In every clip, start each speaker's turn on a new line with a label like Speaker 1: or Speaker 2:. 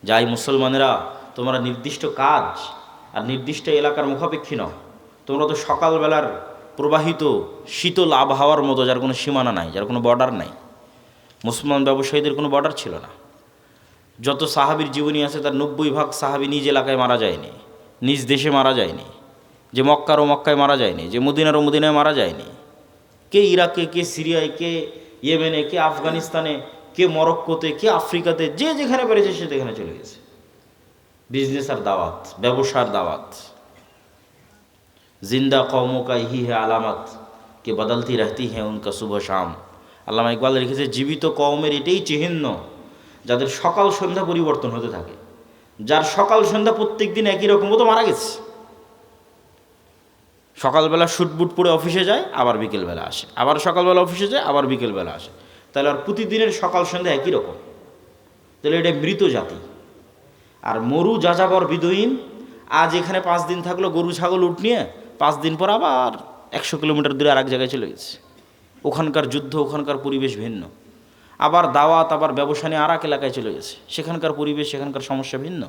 Speaker 1: যাই মুসলমানেরা, তোমরা নির্দিষ্ট কাজ আর নির্দিষ্ট এলাকার মুখাপেক্ষী নও। তোমরা তো সকালবেলার প্রবাহিত শীতল আবহাওয়ার মতো, যার কোনো সীমানা নাই, যার কোনো বর্ডার নাই। মুসলমান ব্যবসায়ীদের কোনো বর্ডার ছিল না। যত সাহাবীর জীবনী আছে তার 90% সাহাবী নিজ এলাকায় মারা যায়নি, নিজ দেশে মারা যায়নি। যে মক্কার ও মক্কায় মারা যায়নি, যে মদিনার ও মদিনায় মারা যায়নি। কে ইরাকে, কে সিরিয়ায়, কে ইয়েমেনে, কে আফগানিস্তানে, কে মরক্কোতে, কে আফ্রিকাতে, যে যেখানে পেরেছে সে যেখানে চলে গেছে। বিজনেস আর দাওয়াত, ব্যবসার দাওয়াত। জিন্দা কৌমো কা হি হে আলামত কে বদলতি রহতি হ্যাঁ উনকা শুভ শাম। আল্লামা ইকবাল লিখেছে, জীবিত কওমের এটাই চিহ্ন যাদের সকাল সন্ধ্যা পরিবর্তন হতে থাকে। যার সকাল সন্ধ্যা প্রত্যেক দিন একই রকম, ও তো মারা গেছে। সকালবেলা শুটবুট পরে অফিসে যায়, আবার বিকেলবেলা আসে, আবার সকালবেলা অফিসে যায়, আবার বিকেলবেলা আসে। তাহলে আর প্রতিদিনের সকাল সন্ধ্যা একই রকম, তাহলে এটা মৃত জাতি। আর মরু যাযাবর বিদহীন, আজ এখানে 5 দিন থাকলো গরু ছাগল উঠ নিয়ে, 5 দিন পর আবার 100 কিলোমিটার দূরে আর এক জায়গায় চলে গেছে। ওখানকার যুদ্ধ, ওখানকার পরিবেশ ভিন্ন। আবার দাওয়াত, আবার ব্যবসা নিয়ে আর এক এলাকায় চলে গেছে, সেখানকার পরিবেশ, সেখানকার সমস্যা ভিন্ন।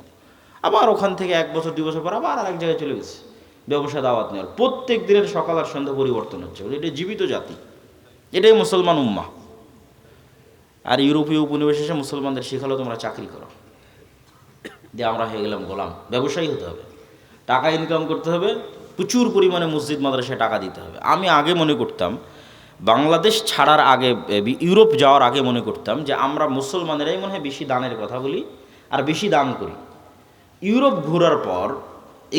Speaker 1: আবার ওখান থেকে 1 বছর 2 বছর পর আবার আর এক জায়গায় চলে গেছে ব্যবসা দাওয়াত নেওয়ার। প্রত্যেক দিনের সকাল আর সন্ধ্যা পরিবর্তন হচ্ছে। এটা জীবিত জাতি, এটাই মুসলমান উম্মাহ। আর ইউরোপীয় উপনিবেশে মুসলমানদের শেখালো তোমরা চাকরি করো, দিয়ে আমরা হয়ে গেলাম গোলাম। ব্যবসায়ী হতে হবে, টাকা ইনকাম করতে হবে, প্রচুর পরিমাণে মসজিদ মাদ্রাসায় টাকা দিতে হবে। আমি আগে মনে করতাম, বাংলাদেশ ছাড়ার আগে, ইউরোপ যাওয়ার আগে মনে করতাম যে আমরা মুসলমানেরাই মনে হয় বেশি দানের কথা বলি আর বেশি দান করি। ইউরোপ ঘোরার পর,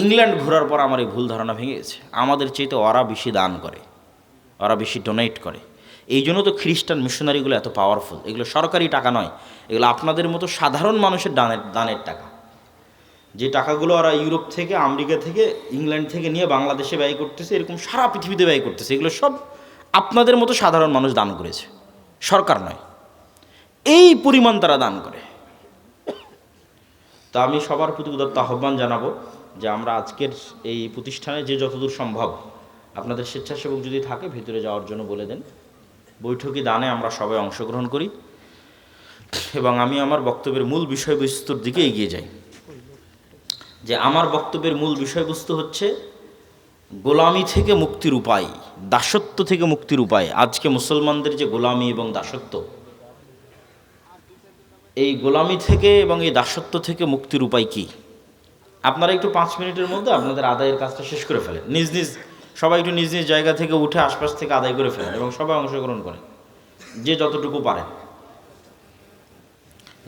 Speaker 1: ইংল্যান্ড ঘোরার পর আমার এই ভুল ধারণা ভেঙে গেছে। আমাদের চাইতে ওরা বেশি দান করে, ওরা বেশি ডোনেট করে। এই জন্য তো খ্রিস্টান মিশনারিগুলো এত পাওয়ারফুল। এগুলো সরকারি টাকা নয়, এগুলো আপনাদের মতো সাধারণ মানুষের দানের টাকা। যে টাকাগুলো ওরা ইউরোপ থেকে, আমেরিকা থেকে, ইংল্যান্ড থেকে নিয়ে বাংলাদেশে ব্যয় করতেছে, এরকম সারা পৃথিবীতে ব্যয় করতেছে, এগুলো সব আপনাদের মতো সাধারণ মানুষ দান করেছে, সরকার নয়। এই পরিমাণ তারা দান করে। তা আমি সবার প্রতি উদাত্ত আহ্বান জানাবো যে আমরা আজকের এই প্রতিষ্ঠানে যে যতদূর সম্ভব আপনাদের স্বেচ্ছাসেবক যদি থাকে ভিতরে যাওয়ার জন্য বলে দেন। বৈঠকি দানে আমরা সবাই অংশগ্রহণ করি এবং আমি আমার বক্তব্যের মূল বিষয়বস্তুর দিকে এগিয়ে যাই। যে আমার বক্তব্যের মূল বিষয়বস্তু হচ্ছে গোলামি থেকে মুক্তির উপায়, দাসত্ব থেকে মুক্তির উপায়। আজকে মুসলমানদের যে গোলামি এবং দাসত্ব, এই গোলামি থেকে এবং এই দাসত্ব থেকে মুক্তির উপায় কি? আপনারা একটু 5 মিনিটের মধ্যে আপনাদের আদায়ের কাজটা শেষ করে ফেলেন। নিজ নিজ সবাই একটু নিজ নিজ জায়গা থেকে উঠে আশপাশ থেকে আদায় করে ফেলেন এবং সবাই অংশগ্রহণ করেন যে যতটুকু পারেন,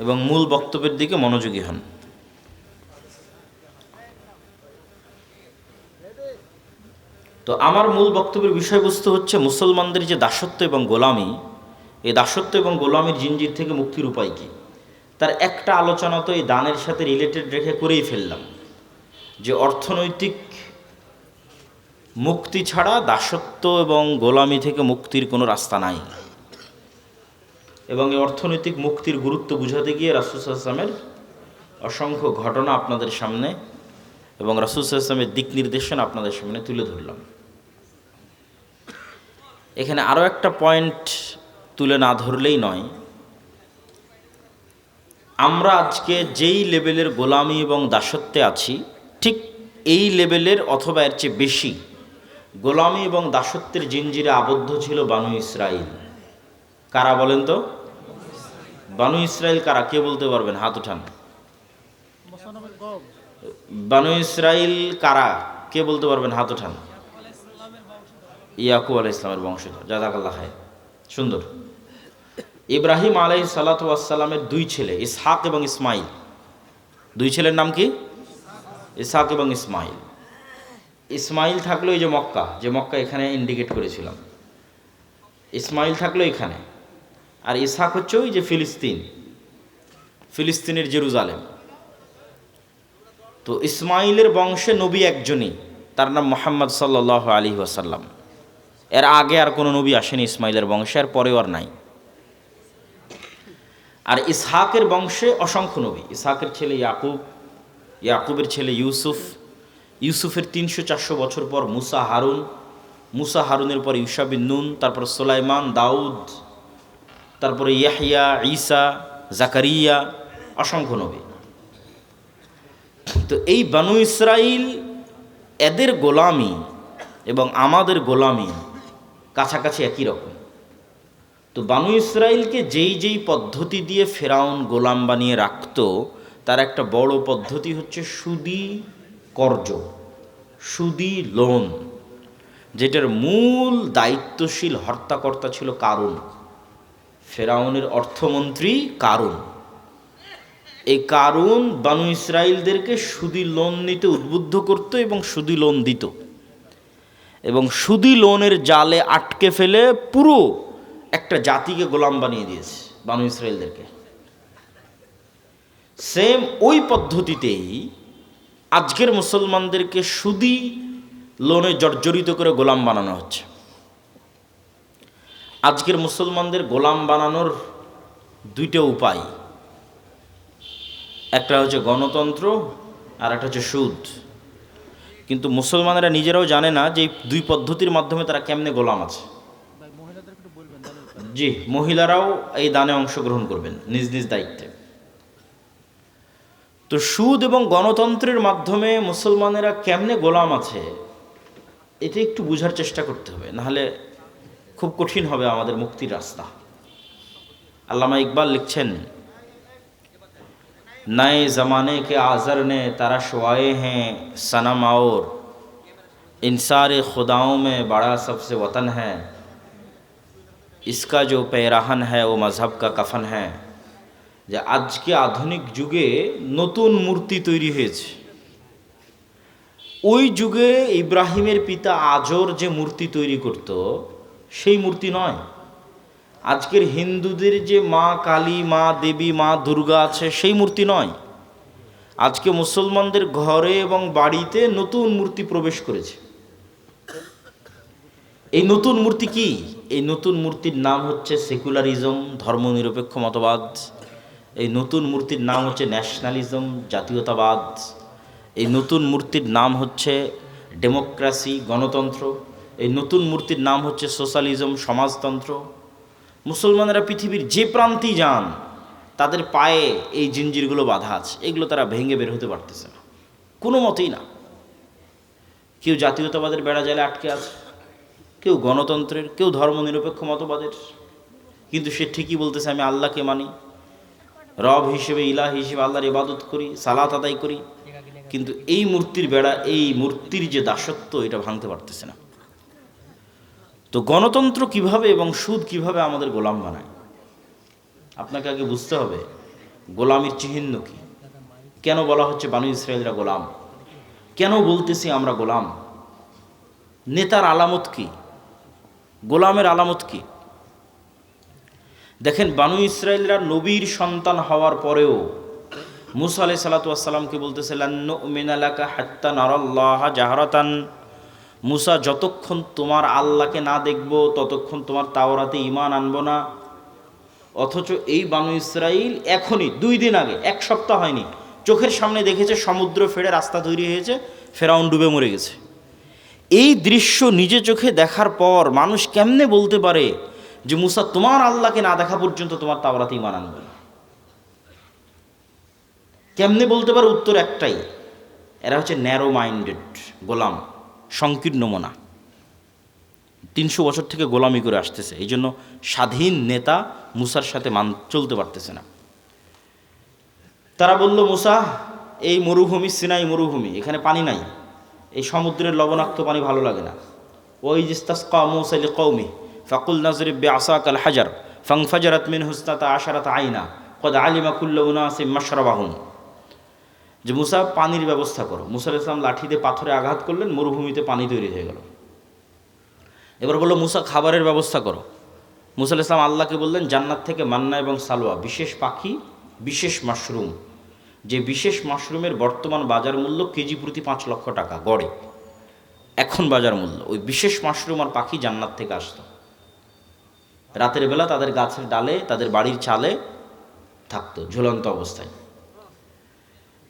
Speaker 1: এবং মূল বক্তব্যের দিকে মনোযোগী হন। তো আমার মূল বক্তব্যের বিষয়বস্তু হচ্ছে মুসলমানদের যে দাসত্ব এবং গোলামি, এই দাসত্ব এবং গোলামির জিঞ্জির থেকে মুক্তির উপায় কী। তার একটা আলোচনা তো এই দানের সাথে রিলেটেড রেখে করেই ফেললাম, যে অর্থনৈতিক মুক্তি ছাড়া দাসত্ব এবং গোলামি থেকে মুক্তির কোনো রাস্তা নাই। এবং এই অর্থনৈতিক মুক্তির গুরুত্ব বুঝাতে গিয়ে রাসূল সাল্লাল্লাহু আলাইহি ওয়াসাল্লামের অসংখ্য ঘটনা আপনাদের সামনে এবং রাসূল সাল্লাল্লাহু আলাইহি ওয়াসাল্লামের দিক নির্দেশনা আপনাদের সামনে তুলে ধরলাম। এখানে আরও একটা পয়েন্ট তুলে না ধরলেই নয়। আমরা আজকে যেই লেভেলের গোলামি এবং দাসত্বে আছি, ঠিক এই লেভেলের অথবা এর চেয়ে বেশি গোলামি এবং দাসত্বের জিঞ্জিরে আবদ্ধ ছিল বানু ইসরাইল। কারা বলেন তো? বানু ইসরাইল কারা? কে বলতে পারবেন? হাত উঠান। বানু ইসরাইল কারা? কে বলতে পারবেন? হাত উঠান। ইয়াকুব আলাইহিস সালামের বংশধর। জাযাকাল্লাহ খায়র, সুন্দর। ইব্রাহিম আলাইহিস সালাতু ওয়াস সালামের 2 ছেলে, ইসহাক এবং ইসমাইল। 2 ছেলের নাম কি? ইসহাক এবং ইসমাইল। ইসমাইল থাকলো এই যে মক্কা এখানে ইন্ডিকেট করেছিলাম, ইসমাইল থাকলো এখানে। আর ইসহাক হচ্ছে ওই যে ফিলিস্তিনের জেরুজালেম। তো ইসমাইলের বংশে নবী একজনই, তার নাম মুহাম্মদ সাল্লাল্লাহু আলাইহি ওয়াসাল্লাম। এর আগে আর কোনো নবী আসেনি ইসমাইলের বংশে, আর পরেও আর নাই। আর ইসহাকের বংশে অসংখ্য নবী। ইসহাকের ছেলে ইয়াকুব, ইয়াকুবের ছেলে ইউসুফ, ইউসুফের 300-400 বছর পর মুসা হারুন, মুসা হারুনের পর ইউশা বিন নুন, তারপর সুলাইমান, দাউদ, তারপরে ইয়াহইয়া, ঈসা, জাকারিয়া, অসংখ্য নবী। তো এই বানু ইসরাইল, এদের গোলামি এবং আমাদের গোলামি কাছাকাছি একই রকম। তো বানু ইসরাইলকে যেই যেই পদ্ধতি দিয়ে ফেরাউন গোলাম বানিয়ে রাখত, তার একটা বড় পদ্ধতি হচ্ছে সুদি কর্জ, সুদি লোন, যেটার মূল দায়িত্বশীল হর্তাকর্তা ছিল কারুন, ফেরাউনের অর্থমন্ত্রী কারুন। এই কারুন বানু ইসরাইলদেরকে সুদি লোন নিতে উদ্বুদ্ধ করত এবং সুদি লোন দিত, এবং সুদি লোনের জালে আটকে ফেলে পুরো একটা জাতিকে গোলাম বানিয়ে দিয়েছে বানু ইসরাইলদেরকে। সেম ওই পদ্ধতিতেই আজকের মুসলমানদেরকে সুদি লোনে জর্জরিত করে গোলাম বানানো হচ্ছে। আজকের মুসলমানদের গোলাম বানানোর দুইটা উপায়, একটা হচ্ছে গণতন্ত্র আর একটা হচ্ছে সুদ। কিন্তু মুসলমানেরা নিজেরাও জানে না যে এই দুই পদ্ধতির মাধ্যমে তারা কেমনে গোলাম আছে। জি, মহিলারাও এই দানে অংশগ্রহণ করবেন নিজ নিজ দায়িত্বে। তো সুদ এবং গণতন্ত্রের মাধ্যমে মুসলমানেরা কেমনে গোলাম আছে, এটা একটু বোঝার চেষ্টা করতে হবে, নাহলে খুব কঠিন হবে আমাদের মুক্তির রাস্তা। আল্লামা ইকবাল লিখছেন, नए ज़माने के आज़र ने तरश वाए हैं सनम और इंसार खुदाओं में बड़ा सबसे वतन है, इसका जो पैराहन है वो मज़हब का कफन है। যে আজকে আধুনিক যুগে নতুন মূর্তি তৈরি হয়েছে, ওই যুগে ইব্রাহিমের পিতা আজর যে মূর্তি তৈরি করত সেই মূর্তি নয়। আজকের হিন্দুদের যে মা কালী, মা দেবী, মা দুর্গা আছে সেই মূর্তি নয়। আজকে মুসলমানদের ঘরে এবং বাড়িতে নতুন মূর্তি প্রবেশ করেছে। এই নতুন মূর্তি কি? এই নতুন মূর্তির নাম হচ্ছে সেকুলারিজম, ধর্মনিরপেক্ষ মতবাদ। এই নতুন মূর্তির নাম হচ্ছে ন্যাশনালিজম, জাতীয়তাবাদ। এই নতুন মূর্তির নাম হচ্ছে ডেমোক্রেসি, গণতন্ত্র। এই নতুন মূর্তির নাম হচ্ছে সোশ্যালিজম, সমাজতন্ত্র। মুসলমানেরা পৃথিবীর যে প্রান্তেই যান, তাদের পায়ে এই জিঞ্জিরগুলো বাঁধা আছে, এগুলো তারা ভেঙে বের হতে পারতেছে না, কোনো মতেই না। কেউ জাতীয়তাবাদের বেড়া জালে আটকে আছে, কেউ গণতন্ত্রের, কেউ ধর্মনিরপেক্ষ মতবাদের। কিন্তু সে ঠিকই বলতেছে আমি আল্লাহকে মানি, রব হিসেবে, ইলাহ হিসেবে আল্লাহর ইবাদত করি, সালাত আদায় করি, কিন্তু এই মূর্তির বেড়া, এই মূর্তির যে দাসত্ব, এটা ভাঙতে পারতেছে না। তো গণতন্ত্র কিভাবে এবং সুদ কিভাবে আমাদের গোলাম বানায়, আপনাকে আগে বুঝতে হবে গোলামির চিহ্ন কি। কেন বলা হচ্ছে বানু ইসরায়েলরা গোলাম? কেন বলতেছি আমরা গোলাম? নেতার আলামত কি? গোলামের আলামত কি? দেখেন, বানু ইসরায়েলরা নবীর সন্তান হওয়ার পরেও মুসা আলাইহিস সালাতু ওয়াস সালামকে বলতেছে লান নুমিনা লাকা হাত্তা নারাল্লাহা জাহরাতান। মুসা, যতক্ষণ তোমার আল্লাহকে না দেখব ততক্ষণ তোমার তাওরাতে ঈমান আনবো না। অথচ এই বানু ইসরাইল এখনই 2 দিন আগে, 1 সপ্তাহ হয়নি, চোখের সামনে দেখেছে সমুদ্র ফেড়ে রাস্তা তৈরি হয়েছে, ফেরাউন ডুবে মরে গেছে। এই দৃশ্য নিজে চোখে দেখার পর মানুষ কেমনে বলতে পারে যে মুসা, তোমার আল্লাহকে না দেখা পর্যন্ত তোমার তাওরাতে ঈমান আনবে না? কেমনে বলতে পারে? উত্তর একটাই, এরা হচ্ছে ন্যারো মাইন্ডেড গোলাম, সংকীর্ণ মনা। 300 বছর থেকে গোলামি করে আসতেছে, এই জন্য স্বাধীন নেতা মুসার সাথে চলতে পারতেছে না। তারা বলল, মুসা, এই মরুভূমি, সিনাই মরুভূমি, এখানে পানি নাই, এই সমুদ্রের লবণাক্ত পানি ভালো লাগে না। ওই ইস্তাসকা মুসা লিকওমি ফাকুল নাজরিব বিআসাকাল হাজার ফানফাজারাত মিনহু ইসনাতা আশারাতা আইনা ক্বাদ আলিমা কুল্লু উনাসিম মাশরাবাহুম। যে মুসা, পানির ব্যবস্থা করো। মুসা আলাইহিস সালাম লাঠি দিয়ে পাথরে আঘাত করলেন, মরুভূমিতে পানি তৈরি হয়ে গেল। এবার বললো, মুসা, খাবারের ব্যবস্থা করো। মুসা আলাইহিস সালাম আল্লাহকে বললেন, জান্নাত থেকে মান্না এবং সালোয়া, বিশেষ পাখি, বিশেষ মাশরুম, যে বিশেষ মাশরুমের বর্তমান বাজার মূল্য কেজি প্রতি 5 লক্ষ টাকা গড়ে, এখন বাজার মূল্য। ওই বিশেষ মাশরুম আর পাখি জান্নাত থেকে আসতো, রাতের বেলা তাদের গাছের ডালে, তাদের বাড়ির চালে থাকতো ঝুলন্ত অবস্থায়।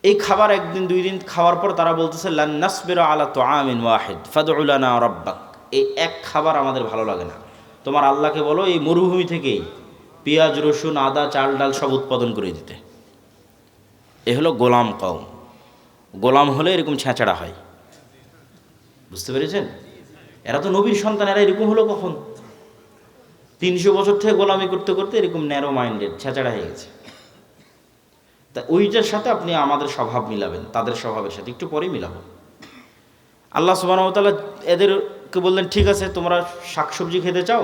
Speaker 1: এই খাবার 1 দিন 2 দিন খাওয়ার পর তারা বলতেছে, লান নাসবিরা আলা তুআমিন ওয়াহিদ ফাদউ লানা রাব্বাক। এই এক খাবার আমাদের ভালো লাগে না, তোমার আল্লাহকে বলো এই মরুভূমি থেকেই পেঁয়াজ, রসুন, আদা, চাল, ডাল সব উৎপাদন করে দিতে। এ হলো গোলাম কওম। গোলাম হলে এরকম ছেঁচড়া হয়, বুঝতে পেরেছেন? এরা তো নবীর সন্তান, এরা এরকম হলো কখন? 300 বছর থেকে গোলামি করতে করতে এরকম ন্যারো মাইন্ডেড ছেঁচড়া হয়ে গেছে। তা ওইটার সাথে আপনি আমাদের স্বভাব মিলাবেন, তাদের স্বভাবের সাথে একটু পরেই মিলাবো। আল্লাহ সুবহানাহু ওয়া তাআলা এদেরকে বললেন, ঠিক আছে তোমরা শাকসবজি খেতে চাও,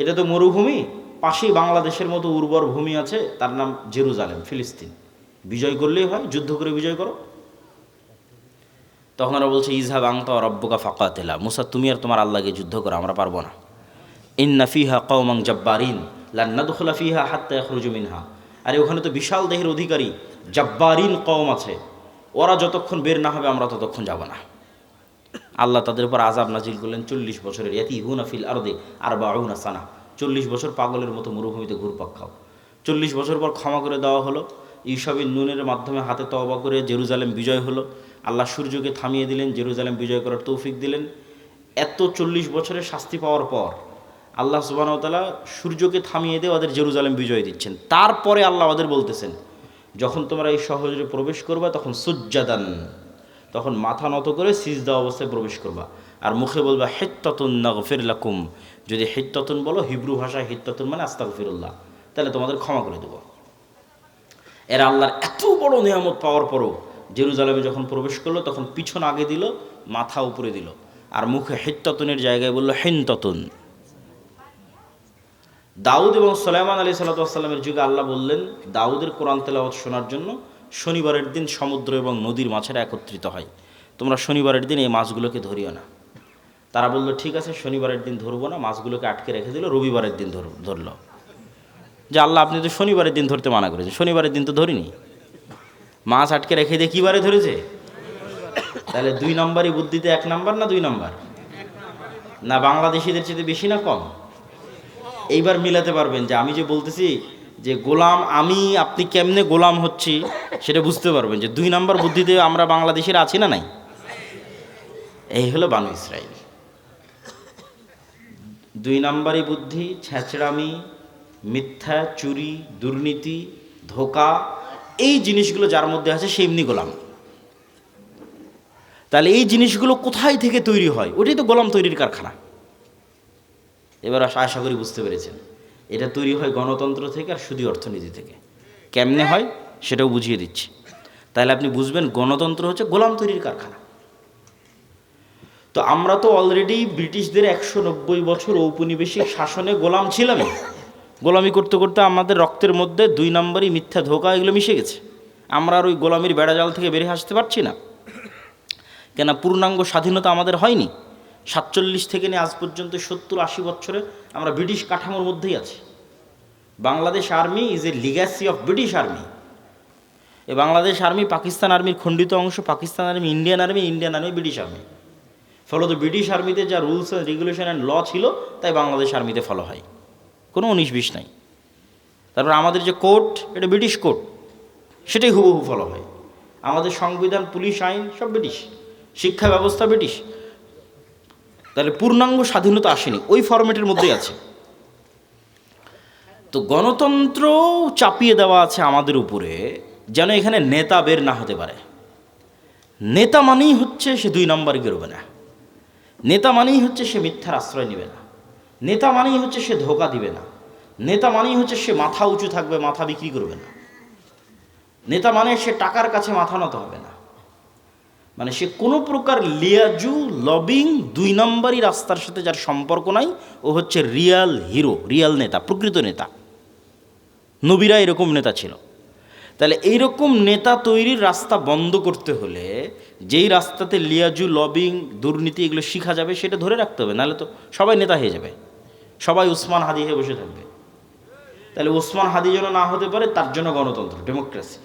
Speaker 1: এটা তো মরুভূমি, পাশেই বাংলাদেশের মতো উর্বর ভূমি আছে, তার নাম জেরুজালেম, ফিলিস্তিন, বিজয় করলেই হয়, যুদ্ধ করে বিজয় করো। তখন ওরা বলছে, ইযহাব আনতা ওয়া রাব্বুকা ফাকাতিলা, মুসা তুমি আর তোমার আল্লাহকে যুদ্ধ করো, আমরা পারবো না। ইন্না ফিহা কওমান জাব্বারিন লান নাদখুলা ফিহা হাত্তা ইয়াখরুজু মিনহা, আরে ওখানে তো বিশাল দেহের অধিকারী জাব্বারিন কওম আছে, ওরা যতক্ষণ বের না হবে আমরা ততক্ষণ যাব না। আল্লাহ তাদের উপর আযাব নাজিল করলেন 40 বছরের, ইয়াতিহুনা ফিল আরদি 40 সানা, 40 বছর পাগলের মতো মরুভূমিতে ঘুরপাক খাও। 40 বছর পর ক্ষমা করে দেওয়া হলো, ঈসা বিন নুনের মাধ্যমে হাতে তওবা করে জেরুজালেম বিজয় হলো। আল্লাহ সূর্যকে থামিয়ে দিলেন, জেরুজালেম বিজয় করার তৌফিক দিলেন। এত 40 বছরের শাস্তি পাওয়ার পর আল্লাহ সুবহানাহু ওয়া তাআলা সূর্যকে থামিয়ে দিয়ে ওদের জেরুজালেম বিজয় দিচ্ছেন। তারপরে আল্লাহ ওদের বলতেছেন, যখন তোমরা এই শহরে প্রবেশ করবা তখন সুজ্জাদান, তখন মাথা নত করে সিজদা অবস্থায় প্রবেশ করবা, আর মুখে বলবা হিত্তাতুন নাগফির লাকুম। যদি হিত্তাতুন বলো, হিব্রু ভাষায় হিত্তাতুন মানে আস্তাগফিরুল্লাহ, তাহলে তোমাদের ক্ষমা করে দেবো। এরা আল্লাহর এত বড় নিয়ামত পাওয়ার পরও জেরুজালেমে যখন প্রবেশ করলো তখন পিছন আগে দিল, মাথা উপরে দিল, আর মুখে হিত্তাতুনের জায়গায় বলল হিনতাতুন। দাউদ এবং সুলাইমান আলাইহিস সালামের যুগে আল্লাহ বললেন, দাউদের কোরআন তেলাওয়াত শোনার জন্য শনিবারের দিন সমুদ্র এবং নদীর মাছেরা একত্রিত হয়, তোমরা শনিবারের দিন এই মাছগুলোকে ধরিও না। তারা বলল, ঠিক আছে শনিবারের দিন ধরবো না, মাছগুলোকে আটকে রেখে দিল, রবিবারের দিন ধরলো। যে আল্লাহ আপনি তো শনিবারের দিন ধরতে মানা করেছে, শনিবারের দিন তো ধরিনি, মাছ আটকে রেখে দিয়ে কী বারে ধরেছে? তাহলে 2 নম্বরই বুদ্ধিতে 1 নাম্বার না 2 নাম্বার? না বাংলাদেশিদের চেয়ে বেশি না কম? এইবার মিলাতে পারবেন যে আমি যে বলতেছি যে গোলাম আমি, আপনি কেমনে গোলাম হচ্ছি সেটা বুঝতে পারবেন যে 2 নাম্বার বুদ্ধিতে আমরা বাংলাদেশের আছি না নাই। এই হলো বানু ইসরাইল। 2 নাম্বারই বুদ্ধি, ছেঁচড়ামি, মিথ্যা, চুরি, দুর্নীতি, ধোঁকা, এই জিনিসগুলো যার মধ্যে আছে সে এমনি গোলাম। তাহলে এই জিনিসগুলো কোথায় থেকে তৈরি হয়? ওটাই তো গোলাম তৈরির কারখানা। এবার আশা করি বুঝতে পেরেছেন, এটা তৈরি হয় গণতন্ত্র থেকে আর সুদী অর্থনীতি থেকে। কেমনে হয় সেটাও বুঝিয়ে দিচ্ছি, তাহলে আপনি বুঝবেন গণতন্ত্র হচ্ছে গোলাম তৈরির কারখানা। তো আমরা তো অলরেডি ব্রিটিশদের 190 বছর ঔপনিবেশিক শাসনে গোলাম ছিলাম। গোলামি করতে করতে আমাদের রক্তের মধ্যে 2 নম্বরই মিথ্যা, ধোঁকা এগুলো মিশে গেছে। আমরা আর ওই গোলামির বেড়াজাল থেকে বেরিয়ে আসতে পারছি না। কেন? পূর্ণাঙ্গ স্বাধীনতা আমাদের হয়নি। 47 থেকে নিয়ে আজ পর্যন্ত 70-80 বছরে আমরা ব্রিটিশ কাঠামোর মধ্যেই আছি। Bangladesh army is a legacy of British army. এই বাংলাদেশ আর্মি পাকিস্তান আর্মির খণ্ডিত অংশ, Pakistan army Indian army, Indian army British army. ফলত ব্রিটিশ আর্মিতে যা rules and regulation and law ছিল তাই বাংলাদেশ আর্মিতে ফলো হয়, কোনো 19-20 নাই। তারপর আমাদের যে কোর্ট, এটা ব্রিটিশ কোর্ট, সেটাই হুবহু ফলো হয়। আমাদের সংবিধান, পুলিশ আইন সব ব্রিটিশ, শিক্ষা ব্যবস্থা ব্রিটিশ। তাহলে পূর্ণাঙ্গ স্বাধীনতা আসেনি, ওই ফরম্যাটের মধ্যেই আছে। তো গণতন্ত্র চাপিয়ে দেওয়া আছে আমাদের উপরে, যেন এখানে নেতা বের না হতে পারে। নেতা মানেই হচ্ছে সে 2 নম্বরে বেরোবে না, নেতা মানেই হচ্ছে সে মিথ্যার আশ্রয় নেবে না, নেতা মানেই হচ্ছে সে ধোঁকা দিবে না, নেতা মানেই হচ্ছে সে মাথা উঁচু থাকবে, মাথা বিক্রি করবে না, নেতা মানে সে টাকার কাছে মাথা নত হবে না, মানে সে কোনো প্রকার লিয়াজু, লবিং, 2 নম্বরই রাস্তার সাথে যার সম্পর্ক নাই, ও হচ্ছে রিয়াল হিরো, রিয়াল নেতা, প্রকৃত নেতা। নবীরা এরকম নেতা ছিল। তাহলে এইরকম নেতা তৈরির রাস্তা বন্ধ করতে হলে যেই রাস্তাতে লিয়াজু, লবিং, দুর্নীতি এগুলো শিখা যাবে সেটা ধরে রাখতে হবে, নাহলে তো সবাই নেতা হয়ে যাবে, সবাই উসমান হাদি হয়ে বসে থাকবে। তাহলে উসমান হাদি যেন না হতে পারে, তার জন্য গণতন্ত্র, ডেমোক্রেসি।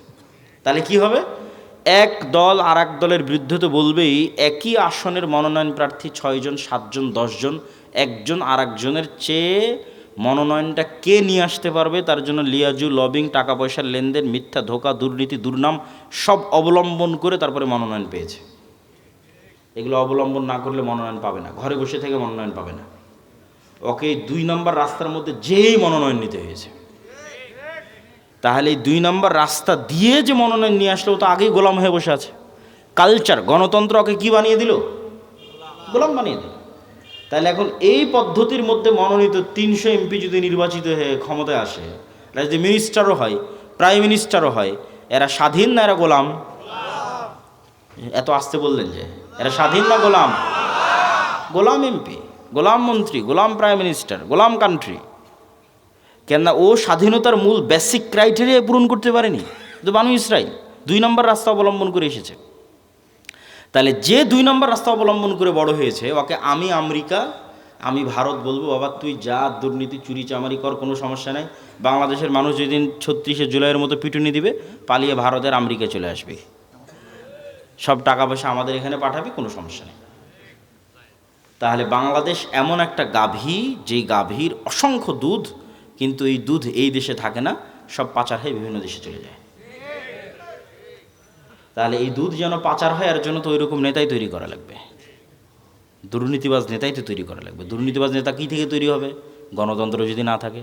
Speaker 1: তাহলে কি হবে? এক দল আর এক দলের বিরুদ্ধে তো বলবেই, একই আসনের মনোনয়ন প্রার্থী 6 জন, 7 জন, 10 জন, একজন আর একজনের চেয়ে মনোনয়নটা কে নিয়ে আসতে পারবে তার জন্য লিয়াজু, লবিং, টাকা পয়সার লেনদেন, মিথ্যা, ধোঁকা, দুর্নীতি, দুর্নাম সব অবলম্বন করে তারপরে মনোনয়ন পেয়েছে। এগুলো অবলম্বন না করলে মনোনয়ন পাবে না, ঘরে বসে থেকে মনোনয়ন পাবে না। ওকে 2 নম্বর রাস্তার মধ্যে যেই মনোনয়ন নিতে হয়েছে। তাহলে এই 2 নম্বর রাস্তা দিয়ে যে মনোনয়ন নিয়ে আসলে ও তো আগেই গোলাম হয়ে বসে আছে। কালচার, গণতন্ত্র ওকে কী বানিয়ে দিল? গোলাম বানিয়ে দিল। তাহলে এখন এই পদ্ধতির মধ্যে মনোনীত 300 এমপি যদি নির্বাচিত হয়ে ক্ষমতায় আসে, এরা যদি মিনিস্টারও হয়, প্রাইম মিনিস্টারও হয়, এরা স্বাধীন না এরা গোলাম? এত আসতে বললেন যে এরা স্বাধীন না গোলাম? গোলাম এমপি, গোলাম মন্ত্রী, গোলাম প্রাইম মিনিস্টার, গোলাম কান্ট্রি। কেননা ও স্বাধীনতার মূল বেসিক ক্রাইটেরিয়া পূরণ করতে পারেনি, তো বানু ইসরাইল 2 নম্বর রাস্তা অবলম্বন করে এসেছে। তাহলে যে 2 নম্বর রাস্তা অবলম্বন করে বড় হয়েছে, ওকে আমি আমেরিকা, আমি ভারত বলবো, বাবা তুই যা দুর্নীতি চুরি চামারি কর, কোনো সমস্যা নাই। বাংলাদেশের মানুষ যেদিন 36শে জুলাইয়ের মতো পিটুনি দিবে, পালিয়ে ভারতের আমেরিকা চলে আসবে, সব টাকা পয়সা আমাদের এখানে পাঠাবে, কোনো সমস্যা নেই। তাহলে বাংলাদেশ এমন একটা গাভী, যেই গাভীর অসংখ্য দুধ, কিন্তু এই দুধ এই দেশে থাকে না, সব পাচার হয়ে বিভিন্ন দেশে চলে যায়। তাহলে এই দুধ যেন পাচার হয়, এর জন্য তো ওই রকম নেতাই তৈরি করা লাগবে, দুর্নীতিবাজ নেতাই তো তৈরি করা লাগবে। দুর্নীতিবাজ নেতা কী থেকে তৈরি হবে? গণতন্ত্র যদি না থাকে,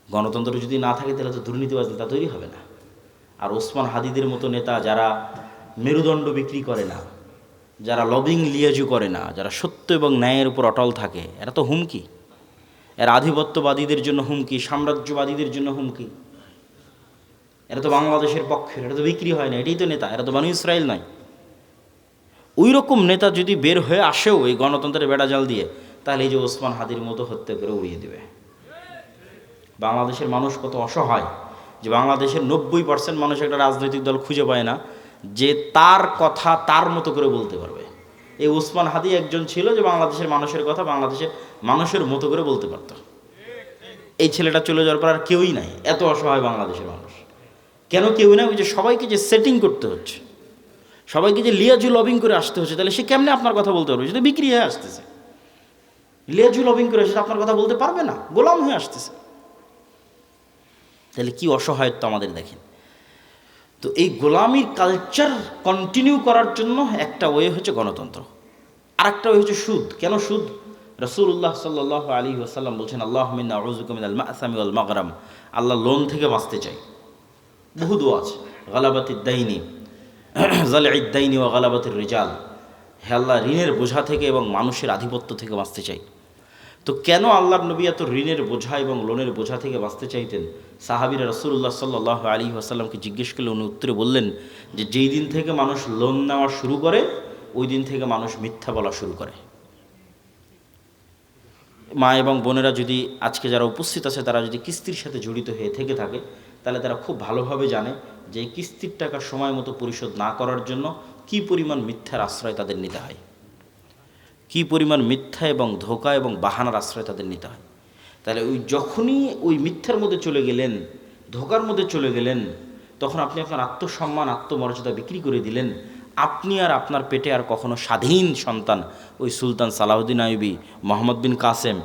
Speaker 1: গণতন্ত্র যদি না থাকে তাহলে তো দুর্নীতিবাজ নেতা তৈরি হবে না। আর ওসমান হাদিদের মতো নেতা যারা মেরুদণ্ড বিক্রি করে না, যারা লবিং লিয়াজু করে না, যারা সত্য এবং ন্যায়ের উপর অটল থাকে, এরা তো হুমকি। এরা আধিপত্যবাদীদের জন্য হুমকি, সাম্রাজ্যবাদীদের জন্য হুমকি। এরা তো বাংলাদেশের পক্ষের, এটা তো বিক্রি হয় না, এটাই তো নেতা, এরা তো বানু ইসরাইল নয়। ওই রকম নেতা যদি বের হয়ে আসেও এই গণতন্ত্রের বেড়াজাল দিয়ে, তাহলে এই যে ওসমান হাদির মতো হত্যা করে উড়িয়ে দেবে। বাংলাদেশের মানুষ কত অসহায়, যে বাংলাদেশের 90% মানুষ একটা রাজনৈতিক দল খুঁজে পায় না যে তার কথা তার মতো করে বলতে পারবে। এই ওসমান হাদি একজন ছিল যে বাংলাদেশের মানুষের কথা বাংলাদেশের মানুষের মতো করে বলতে পারত। এই ছেলেটা চলে যাওয়ার পর আর কেউই নাই, এত অসহায় বাংলাদেশের মানুষ। কেন কেউই নাই? ওই যে সবাইকে যে সেটিং করতে হচ্ছে, সবাইকে যে লিয়াজু লবিং করে আসতে হচ্ছে, তাহলে সে কেমনে আপনার কথা বলতে পারবে? সেটা বিক্রি হয়ে আসতেছে, লিয়াজু লবিং করে এসে আপনার কথা বলতে পারবে না, গোলাম হয়ে আসতেছে। তাহলে কি অসহায়ত্ব আমাদের দেখেন। তো এই গোলামির কালচার কন্টিনিউ করার জন্য একটা ওয়ে হচ্ছে গণতন্ত্র, আর একটা ওয়ে হচ্ছে সুদ। কেন সুদ? রাসূলুল্লাহ সাল্লাল্লাহু আলাইহি ওয়াসাল্লাম বলছেন, আল্লাহুম্মা ইন্নী আউযুবিকা মিনাল মা'সামি ওয়াল মাগরাম। আল্লাহ লোন থেকে বাঁচতে চাই। বহু দোয়া আছে, গালাবাতিদ দাইনি, জালঈদ দাইনি ওয়া গালাবাতির রিজাল। হে আল্লাহ, ঋণের বোঝা থেকে এবং মানুষের আধিপত্য থেকে বাঁচতে চাই। তো কেন আল্লাহর নবী এত ঋণের বোঝা এবং লোনের বোঝা থেকে বাঁচতে চাইতেন? সাহাবীরা রাসূলুল্লাহ সাল্লাল্লাহু আলাইহি ওয়াসাল্লামকে জিজ্ঞেস করলে উনি উত্তরে বললেন যে যেই দিন থেকে মানুষ লোন নেওয়া শুরু করে, ওই দিন থেকে মানুষ মিথ্যা বলা শুরু করে। মা এবং বোনেরা যদি আজকে যারা উপস্থিত আছে, তারা যদি কিস্তির সাথে জড়িত হয়ে থেকে থাকে, তাহলে তারা খুব ভালোভাবে জানে যে কিস্তির টাকা সময় মতো পরিশোধ না করার জন্য কী পরিমাণ মিথ্যার আশ্রয় তাদের নিতে হয়, কী পরিমাণ মিথ্যা এবং ধোঁকা এবং বাহানার আশ্রয় তাদের নিতে হয়। তাহলে ওই যখনই ওই মিথ্যার মধ্যে চলে গেলেন, ধোঁকার মধ্যে চলে গেলেন, তখন আপনি আপনার আত্মসম্মান, আত্মমর্যাদা বিক্রি করে দিলেন। আপনি আর আপনার পেটে আর কখনো স্বাধীন সন্তান ওই সুলতান সালাউদ্দিন আইয়ুবী, মোহাম্মদ বিন কাসেম,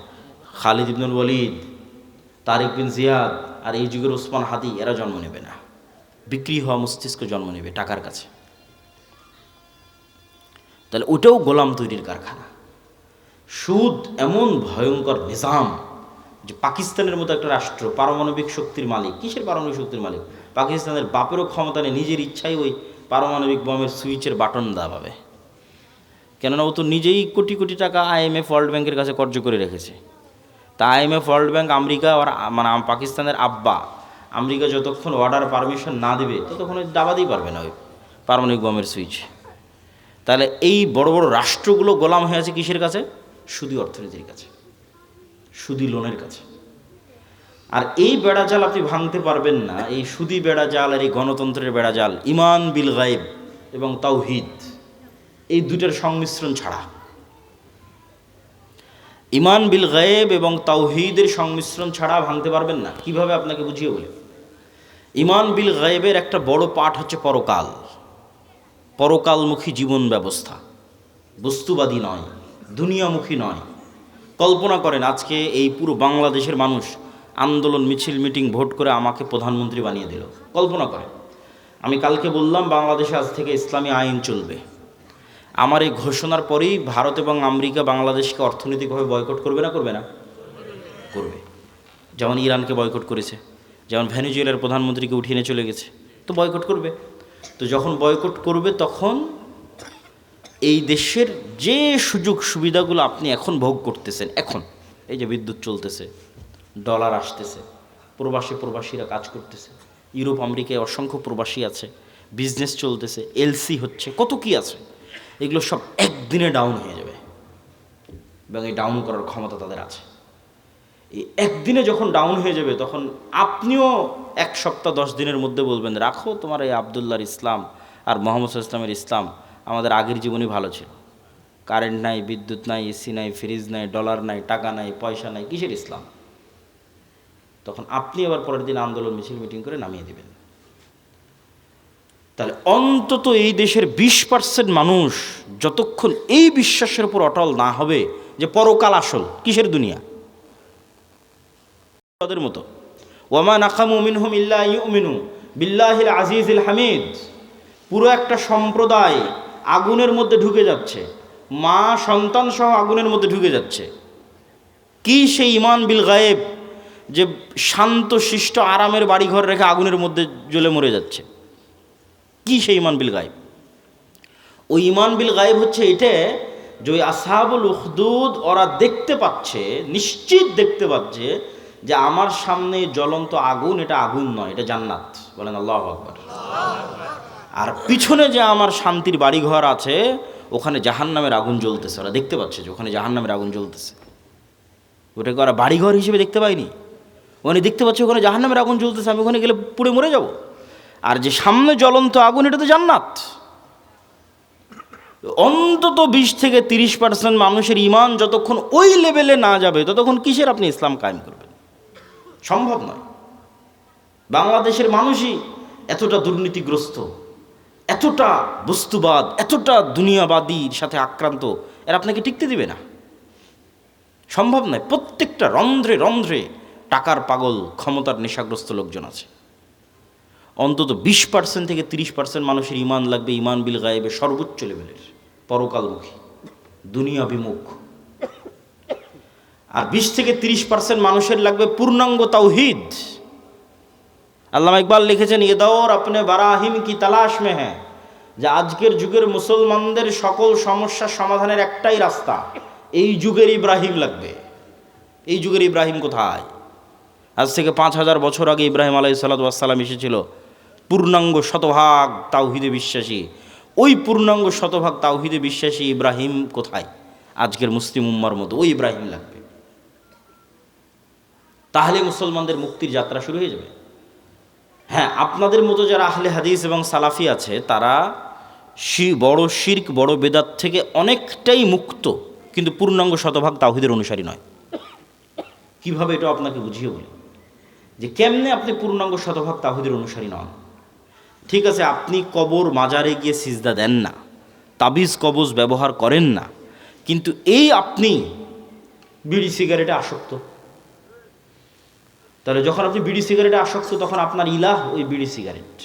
Speaker 1: খালিদ ইবনুল ওয়ালিদ, তারিক বিন জিয়াদ আর এই যুগের ওসমান হাদি এরা জন্ম নেবে না। বিক্রি হওয়া মস্তিষ্ক জন্ম নেবে টাকার কাছে। তাহলে ওটাও গোলাম তৈরির কারখানা। সুদ এমন ভয়ঙ্কর নিজাম যে পাকিস্তানের মতো একটা রাষ্ট্র পারমাণবিক শক্তির মালিক। কিসের পারমাণবিক শক্তির মালিক? পাকিস্তানের বাপেরও ক্ষমতা নেই, নিজের ইচ্ছাই ওই পারমাণবিক বোমের সুইচের বাটন দাবাবে। কেননা ও তো নিজেই কোটি কোটি টাকা IMF ওয়ার্ল্ড ব্যাংকের কাছে কর্জ করে রেখেছে। তা IMF ওয়ার্ল্ড ব্যাংক আমেরিকা আর মানে পাকিস্তানের আব্বা, আমেরিকা যতক্ষণ অর্ডার পারমিশন না দেবে ততক্ষণ ওই দাবাতেই পারবে না ওই পারমাণবিক বোমের সুইচ। তাহলে এই বড় বড় রাষ্ট্রগুলো গোলাম হয়ে আছে কিসের কাছে? সুদী অর্থনীতির কাছে, সুদী লোনের কাছে। আর এই বেড়াজাল আপনি ভাঙতে পারবেন না, এই সুদী বেড়াজাল আর এই গণতন্ত্রের বেড়াজাল, ইমান বিল গায়েব এবং তাওহীদ, এই দুটার সংমিশ্রণ ছাড়া, ইমান বিল গায়েব এবং তাওহীদের সংমিশ্রণ ছাড়া ভাঙতে পারবেন না। কিভাবে আপনাকে বুঝিয়ে বলি। ইমান বিল গায়েবের একটা বড় পাঠ হচ্ছে পরকাল, পরকালমুখী জীবন ব্যবস্থা, বস্তুবাদী নয়, দুনিয়ামুখী নয়। কল্পনা করেন আজকে এই পুরো বাংলাদেশের মানুষ আন্দোলন, মিছিল, মিটিং, ভোট করে আমাকে প্রধানমন্ত্রী বানিয়ে দিল। কল্পনা করেন আমি কালকে বললাম বাংলাদেশে আজ থেকে ইসলামী আইন চলবে। আমার এই ঘোষণার পরেই ভারত এবং আমেরিকা বাংলাদেশকে অর্থনৈতিকভাবে বয়কট করবে না? করবে না? করবে। যেমন ইরানকে বয়কট করেছে, যেমন ভেনেজুয়েলার প্রধানমন্ত্রীকে উঠিয়ে নিয়ে চলে গেছে, তো বয়কট করবে। তো যখন বয়কট করবে তখন এই দেশের যে সুযোগ সুবিধাগুলো আপনি এখন ভোগ করতেছেন, এখন এই যে বিদ্যুৎ চলতেছে, ডলার আসতেছে, প্রবাসীরা কাজ করতেছে, ইউরোপ আমেরিকায় অসংখ্য প্রবাসী আছে, বিজনেস চলতেছে, এলসি হচ্ছে, কত কি আছে, এগুলো সব একদিনে ডাউন হয়ে যাবে এবং এই ডাউন করার ক্ষমতা তাদের আছে। এই একদিনে যখন ডাউন হয়ে যাবে তখন আপনিও 1 সপ্তাহ 10 দিনের মধ্যে বলবেন, রাখো তোমার এই আবদুল্লাহর ইসলাম আর মোহাম্মদ ইসলামের ইসলাম, আমাদের আগের জীবনই ভালো ছিল। কারেন্ট নাই, বিদ্যুৎ নাই, এসি নাই, ফ্রিজ নাই, ডলার নাই, টাকা নাই, পয়সা নাই, কিসের ইসলাম? তখন আপনি আবার পরের দিন আন্দোলন মিছিল মিটিং করে নামিয়ে দেবেন। তাহলে অন্তত এই দেশের 20% মানুষ যতক্ষণ এই বিশ্বাসের উপর অটল না হবে যে পরকাল আসল, কিসের দুনিয়া, তাদের মতো ওয়ামা নাকামু মিনহুম ইল্লা ইউমিনু বিল্লাহিল আজিজিল হামিদ, পুরো একটা সম্প্রদায় আগুনের মধ্যে ঢুকে যাচ্ছে, মা সন্তান সহ আগুনের মধ্যে ঢুকে যাচ্ছে। কি সেই ইমান বিল গায়েব যে শান্ত শিষ্ট আরামের বাড়িঘর রেখে আগুনের মধ্যে জ্বলে মরে যাচ্ছে? কি সেই ইমান বিল গায়েব? ওই ইমান বিল গায়েব হচ্ছে এটা যে ওই আসহাবুল উখদুদ ওরা দেখতে পাচ্ছে, নিশ্চিত দেখতে পাচ্ছে যে আমার সামনে জ্বলন্ত আগুন, এটা আগুন নয়, এটা জান্নাত। বলেন আল্লাহু আকবার। আর পিছনে যে আমার শান্তির বাড়িঘর আছে ওখানে জাহান্নামের আগুন জ্বলতেছে, ওরা দেখতে পাচ্ছে যে ওখানে জাহান্নামের আগুন জ্বলতেছে। ওটাকে ওরা বাড়িঘর হিসেবে দেখতে পায়নি, ওখানে দেখতে পাচ্ছে ওখানে জাহান্নামের আগুন জ্বলতেছে, আমি ওখানে গেলে পুড়ে মরে যাব। আর যে সামনে জ্বলন্ত আগুন, এটা তো জান্নাত। অন্তত 20-30% মানুষের ইমান যতক্ষণ ওই লেভেলে না যাবে ততক্ষণ কিসের আপনি ইসলাম কায়েম করবেন? সম্ভব নয়। বাংলাদেশের মানুষই এতটা দুর্নীতিগ্রস্ত, এতটা বস্তুবাদ, এতটা দুনিয়াবাদীর সাথে আক্রান্ত, এর আপনাকে টিকতে দিবে না, সম্ভব নয়। প্রত্যেকটা রন্ধ্রে রন্ধ্রে টাকার পাগল, ক্ষমতার নেশাগ্রস্ত লোকজন আছে। অন্তত 20% থেকে 30% মানুষের ইমান লাগবে ইমান বিল গায়েবে সর্বোচ্চ লেভেলের, পরকালমুখী, দুনিয়া বিমুখ। আর 20-30% মানুষের লাগবে পূর্ণাঙ্গ তাওহীদ। আল্লামা ইকবাল লিখেছেন, ये दौर अपने बराहिम की तलाश में है, যে আজকের যুগের মুসলমানদের সকল সমস্যার সমাধানের একটাই রাস্তা, এই যুগের ইব্রাহিম লাগবে। এই যুগের ইব্রাহিম কোথায়? আজ থেকে 5000 বছর আগে ইব্রাহিম আলাইহিস সালাতু ওয়াস সালাম এসেছিল, পূর্ণাঙ্গ শতভাগ তাওহীদে বিশ্বাসী। ওই পূর্ণাঙ্গ শতভাগ তাওহীদে বিশ্বাসী ইব্রাহিম কোথায়? আজকের মুসলিম উম্মার মতো ওই ইব্রাহিম লাগবে। তাহলে মুসলমানদের মুক্তির যাত্রা শুরু হয়ে যাবে। হ্যাঁ, আপনাদের মতো যারা আহলে হাদিস এবং সালাফি আছে তারা বড় শিরক, বড় বেদাত থেকে অনেকটাই মুক্ত, কিন্তু পূর্ণাঙ্গ শতভাগ তাওহীদের অনুসারী নয়। কিভাবে এটা আপনাকে বুঝিয়ে বলি যে কেমনে আপনি পূর্ণাঙ্গ শতভাগ তাওহীদের অনুসারী নন। ঠিক আছে, আপনি কবর মাজারে গিয়ে সিজদা দেন না, তাবিজ কবজ ব্যবহার করেন না, কিন্তু এই আপনি বিড়ি সিগারেটে আসক্ত। তাহলে যখন আপনি বিড়ি সিগারেটে আসক্ত তখন আপনার ইলাহ ওই বিড়ি সিগারেট।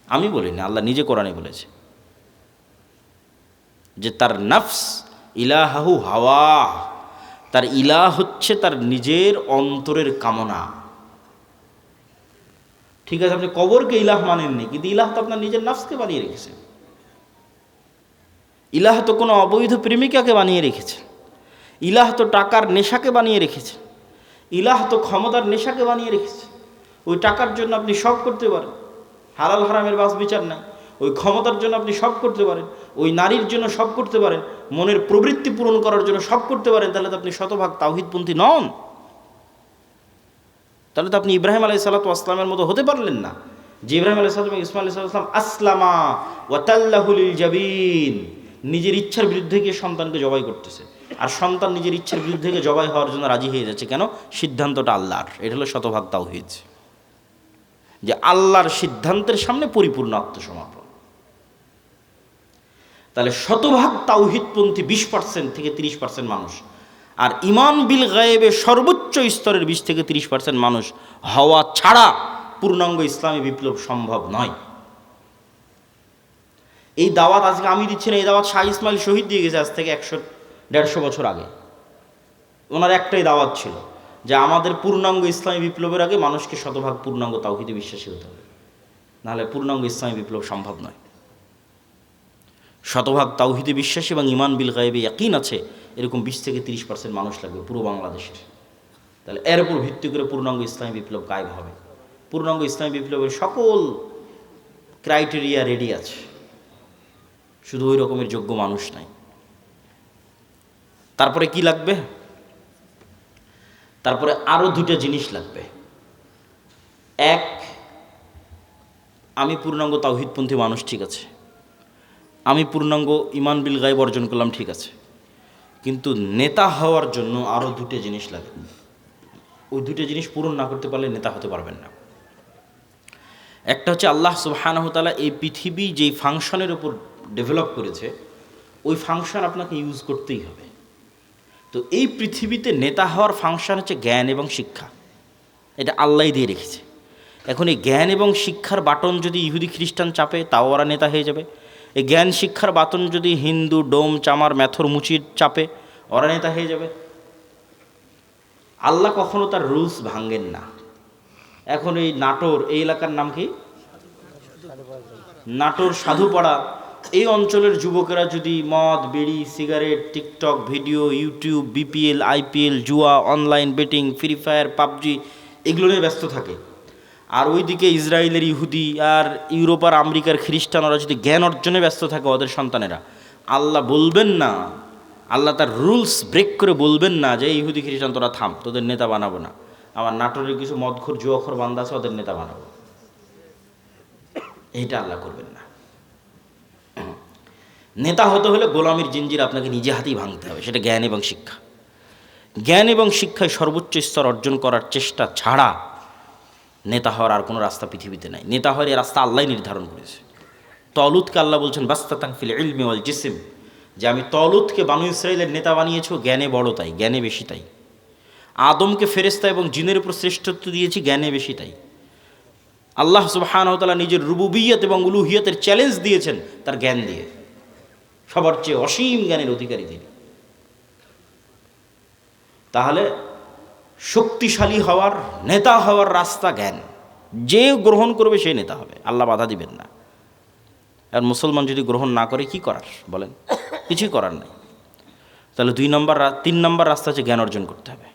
Speaker 1: আমি বলিনি, আল্লাহ নিজে কোরআনে বলেছে যে তার নফস ইলাহু হাওয়া, তার ইলাহ হচ্ছে তার নিজের অন্তরের কামনা। ঠিক আছে, আপনি কবরকে ইলাহ মানেননি, কিন্তু ইলাহ তো আপনার নিজের নফসকে বানিয়ে রেখেছে। ইলাহ তো কোনো অবৈধ প্রেমিকাকে বানিয়ে রেখেছে, ইলাহ তো টাকার নেশাকে বানিয়ে রেখেছে, ইলাহ তো ক্ষমতার নেশাকে বানিয়ে রেখেছে। ওই টাকার জন্য আপনি সব করতে পারেন, হালাল হারামের বাস বিচার নাই। ওই ক্ষমতার জন্য আপনি সব করতে পারেন, ওই নারীর জন্য সব করতে পারেন, মনের প্রবৃত্তি পূরণ করার জন্য সব করতে পারেন। তাহলে তো আপনি শতভাগ তাওহীদপন্থী নন। তাহলে তো আপনি ইব্রাহিম আলাইহিস সালাতু ওয়াস সালামের মতো হতে পারলেন না, যে ইব্রাহিম আলাইহিস সালাম এবং ইসমাঈল আলাইহিস সালাম আসলামা ওয়া তাল্লাহু লিল জাবিন, নিজের ইচ্ছার বিরুদ্ধে গিয়ে সন্তানকে জবাই করতেছে, আর সন্তান নিজের ইচ্ছার বিরুদ্ধে গিয়ে জবাই হওয়ার জন্য রাজি হয়ে যাচ্ছে। কেন? সিদ্ধান্তটা আল্লাহর। এটা হলো শতভাগ তাওহীদ, যে আল্লাহর সিদ্ধান্তের সামনে পরিপূর্ণ আত্মসমর্পণ। তাহলে শতভাগ তাওহীদপন্থী 20% থেকে 30% মানুষ, আর ইমান বিল গায়েবে সর্বোচ্চ স্তরের 20-30% মানুষ হওয়া ছাড়া পূর্ণাঙ্গ ইসলামী বিপ্লব সম্ভব নয়। এই দাওয়াত আজকে আমি দিচ্ছি না, এই দাওয়াত শাহ ইসমাইল শহীদ দিয়ে গেছে আজ থেকে 100-150 বছর আগে। ওনার একটাই দাওয়াত ছিল যে আমাদের পূর্ণাঙ্গ ইসলামী বিপ্লবের আগে মানুষকে শতভাগ পূর্ণাঙ্গ তাওহীদে বিশ্বাসী হতে হবে, নাহলে পূর্ণাঙ্গ ইসলামী বিপ্লব সম্ভব নয়। শতভাগ তাওহীদে বিশ্বাসী এবং ঈমান বিল গায়বে ইয়াকিন আছে এরকম 20-30% মানুষ লাগবে পুরো বাংলাদেশের। তাহলে এর উপর ভিত্তি করে পূর্ণাঙ্গ ইসলামী বিপ্লব কায়েম হবে। পূর্ণাঙ্গ ইসলামী বিপ্লবের সকল ক্রাইটেরিয়া রেডি আছে, শুধু ওই রকমের যোগ্য মানুষ নাই। তারপরে কি লাগবে? তারপরে আরও দুটো জিনিস লাগবে। এক, আমি পূর্ণাঙ্গ তাওহীদপন্থী মানুষ, ঠিক আছে, আমি পূর্ণাঙ্গ ঈমান বিল গায়ব অর্জন করলাম, ঠিক আছে, কিন্তু নেতা হওয়ার জন্য আরও দুটো জিনিস লাগে। ওই দুটো জিনিস পূরণ না করতে পারলে নেতা হতে পারবেন না। একটা হচ্ছে আল্লাহ সুবহানাহু ওয়া তাআলা এই পৃথিবী যেই ফাংশনের উপর ডেভেলপ করেছে ওই ফাংশন আপনাকে ইউজ করতেই হবে। তো এই পৃথিবীতে নেতা হওয়ার ফাংশন হচ্ছে জ্ঞান এবং শিক্ষা, এটা আল্লাহই দিয়ে রেখেছে। এখন এই জ্ঞান এবং শিক্ষার বাটন যদি ইহুদি খ্রিস্টান চাপে তাও ওরা নেতা হয়ে যাবে। এই জ্ঞান শিক্ষার বাটন যদি হিন্দু ডোম চামার ম্যাথর মুচির চাপে ওরা নেতা হয়ে যাবে। আল্লাহ কখনো তার রুলস ভাঙেন না। এখন এই নাটোর, এই এলাকার নাম কি? নাটোর সাধুপাড়া, এই অঞ্চলের যুবকেরা যদি মদ বিড়ি cigarette TikTok video YouTube BPL IPL জুয়া online betting free fire PUBG এগুলো নিয়ে ব্যস্ত থাকে, আর ওইদিকে ইসরায়েলের ইহুদি আর ইউরোপ আর আমেরিকার খ্রিস্টান ওরা যদি জ্ঞান অর্জনে ব্যস্ত থাকে ওদের সন্তানেরা, আল্লাহ বলবেন না, আল্লাহ তার রুলস ব্রেক করে বলবেন না যে ইহুদি খ্রিস্টান তোরা থাম, তোদের নেতা বানাবো না, আমার নাটোরের কিছু মদখোর জুয়াখোর বান্দা আছে ওদের নেতা বানাবো। এইটা আল্লাহ করবেন না। নেতা হতে হলে গোলামির জিঞ্জির আপনাকে নিজে হাতেই ভাঙতে হবে, সেটা জ্ঞান এবং শিক্ষা। জ্ঞান এবং শিক্ষায় সর্বোচ্চ স্তর অর্জন করার চেষ্টা ছাড়া নেতা হওয়ার আর কোনো রাস্তা পৃথিবীতে নাই। নেতা হওয়ার এই রাস্তা আল্লাহই নির্ধারণ করেছে। তলুতকে আল্লাহ বলছেন বাস্তাতাং ফিল ইলমি ওয়াল জিসম, যে আমি তলুতকে বানু ইসরাইলের নেতা বানিয়েছি, জ্ঞানে বড় তাই, জ্ঞানে বেশি তাই। আদমকে ফেরেশতা এবং জিনের উপর শ্রেষ্ঠত্ব দিয়েছি, জ্ঞানে বেশি তাই। আল্লাহ সুবহানাহু ওয়া তাআলা নিজের রুবুবিয়ত এবং উলুহিয়তের চ্যালেঞ্জ দিয়েছেন তার জ্ঞান দিয়ে, সবার চেয়ে অসীম জ্ঞানের অধিকারী তিনি। তাহলে শক্তিশালী হওয়ার নেতা হওয়ার রাস্তা জ্ঞান, যে গ্রহণ করবে সে নেতা হবে, আল্লাহ বাধা দিবেন না। আর মুসলমান যদি গ্রহণ না করে কি করার বলেন? কিছুই করার নাই। তাহলে 3 নম্বর রাস্তা হচ্ছে জ্ঞান অর্জন করতে হবে।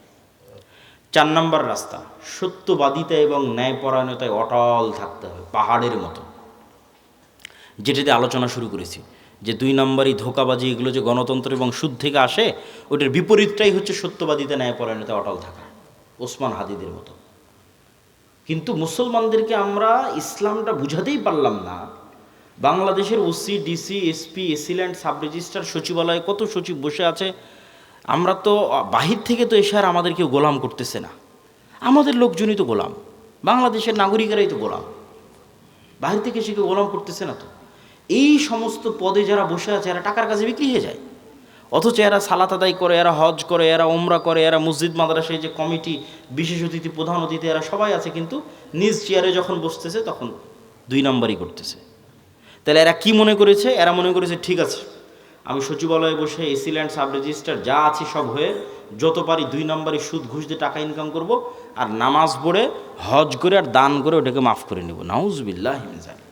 Speaker 1: 4 নম্বর রাস্তা সত্যবাদিতা এবং ন্যায়পরায়ণতায় অটল থাকতে হবে, পাহাড়ের মতো। যেটাতে আলোচনা শুরু করেছি যে 2 নম্বরই ধোঁকাবাজি, এগুলো যে গণতন্ত্র এবং সুদ থেকে আসে, ওটার বিপরীতটাই হচ্ছে সত্যবাদিতা ন্যায়পরায়ণতায় অটল থাকা, ওসমান হাদিদের মতো। কিন্তু মুসলমানদেরকে আমরা ইসলামটা বুঝাতেই পারলাম না। বাংলাদেশের OC DC SP AC land sub registrar সচিবালয়ে কত সচিব বসে আছে, আমরা তো বাহির থেকে তো এসে আর আমাদের কেউ গোলাম করতেছে না, আমাদের লোকজনই তো গোলাম, বাংলাদেশের নাগরিকেরাই তো গোলাম, বাহির থেকে এসে কেউ গোলাম করতেছে না তো। এই সমস্ত পদে যারা বসে আছে এরা টাকার কাছে বিক্রি হয়ে যায়, অথচ এরা সালাত আদায় করে, এরা হজ করে, এরা ওমরা করে, এরা মসজিদ মাদ্রাসায় যে কমিটি বিশেষ অতিথি প্রধান অতিথি এরা সবাই আছে, কিন্তু নিজ চেয়ারে যখন বসতেছে তখন 2 নম্বরই করতেছে। তাহলে এরা কি মনে করেছে? এরা মনে করেছে ঠিক আছে, আমি সচিবালয়ে বসে এসিল্যান্ড সাব রেজিস্ট্রার যা আছি সব হয়ে যত পারি 2 নম্বরই সুদ ঘুষ দিয়ে টাকা ইনকাম করব, আর নামাজ পড়ে হজ করে আর দান করে ওটাকে মাফ করে নেব। নাউজুবিল্লাহ মিন যালিক।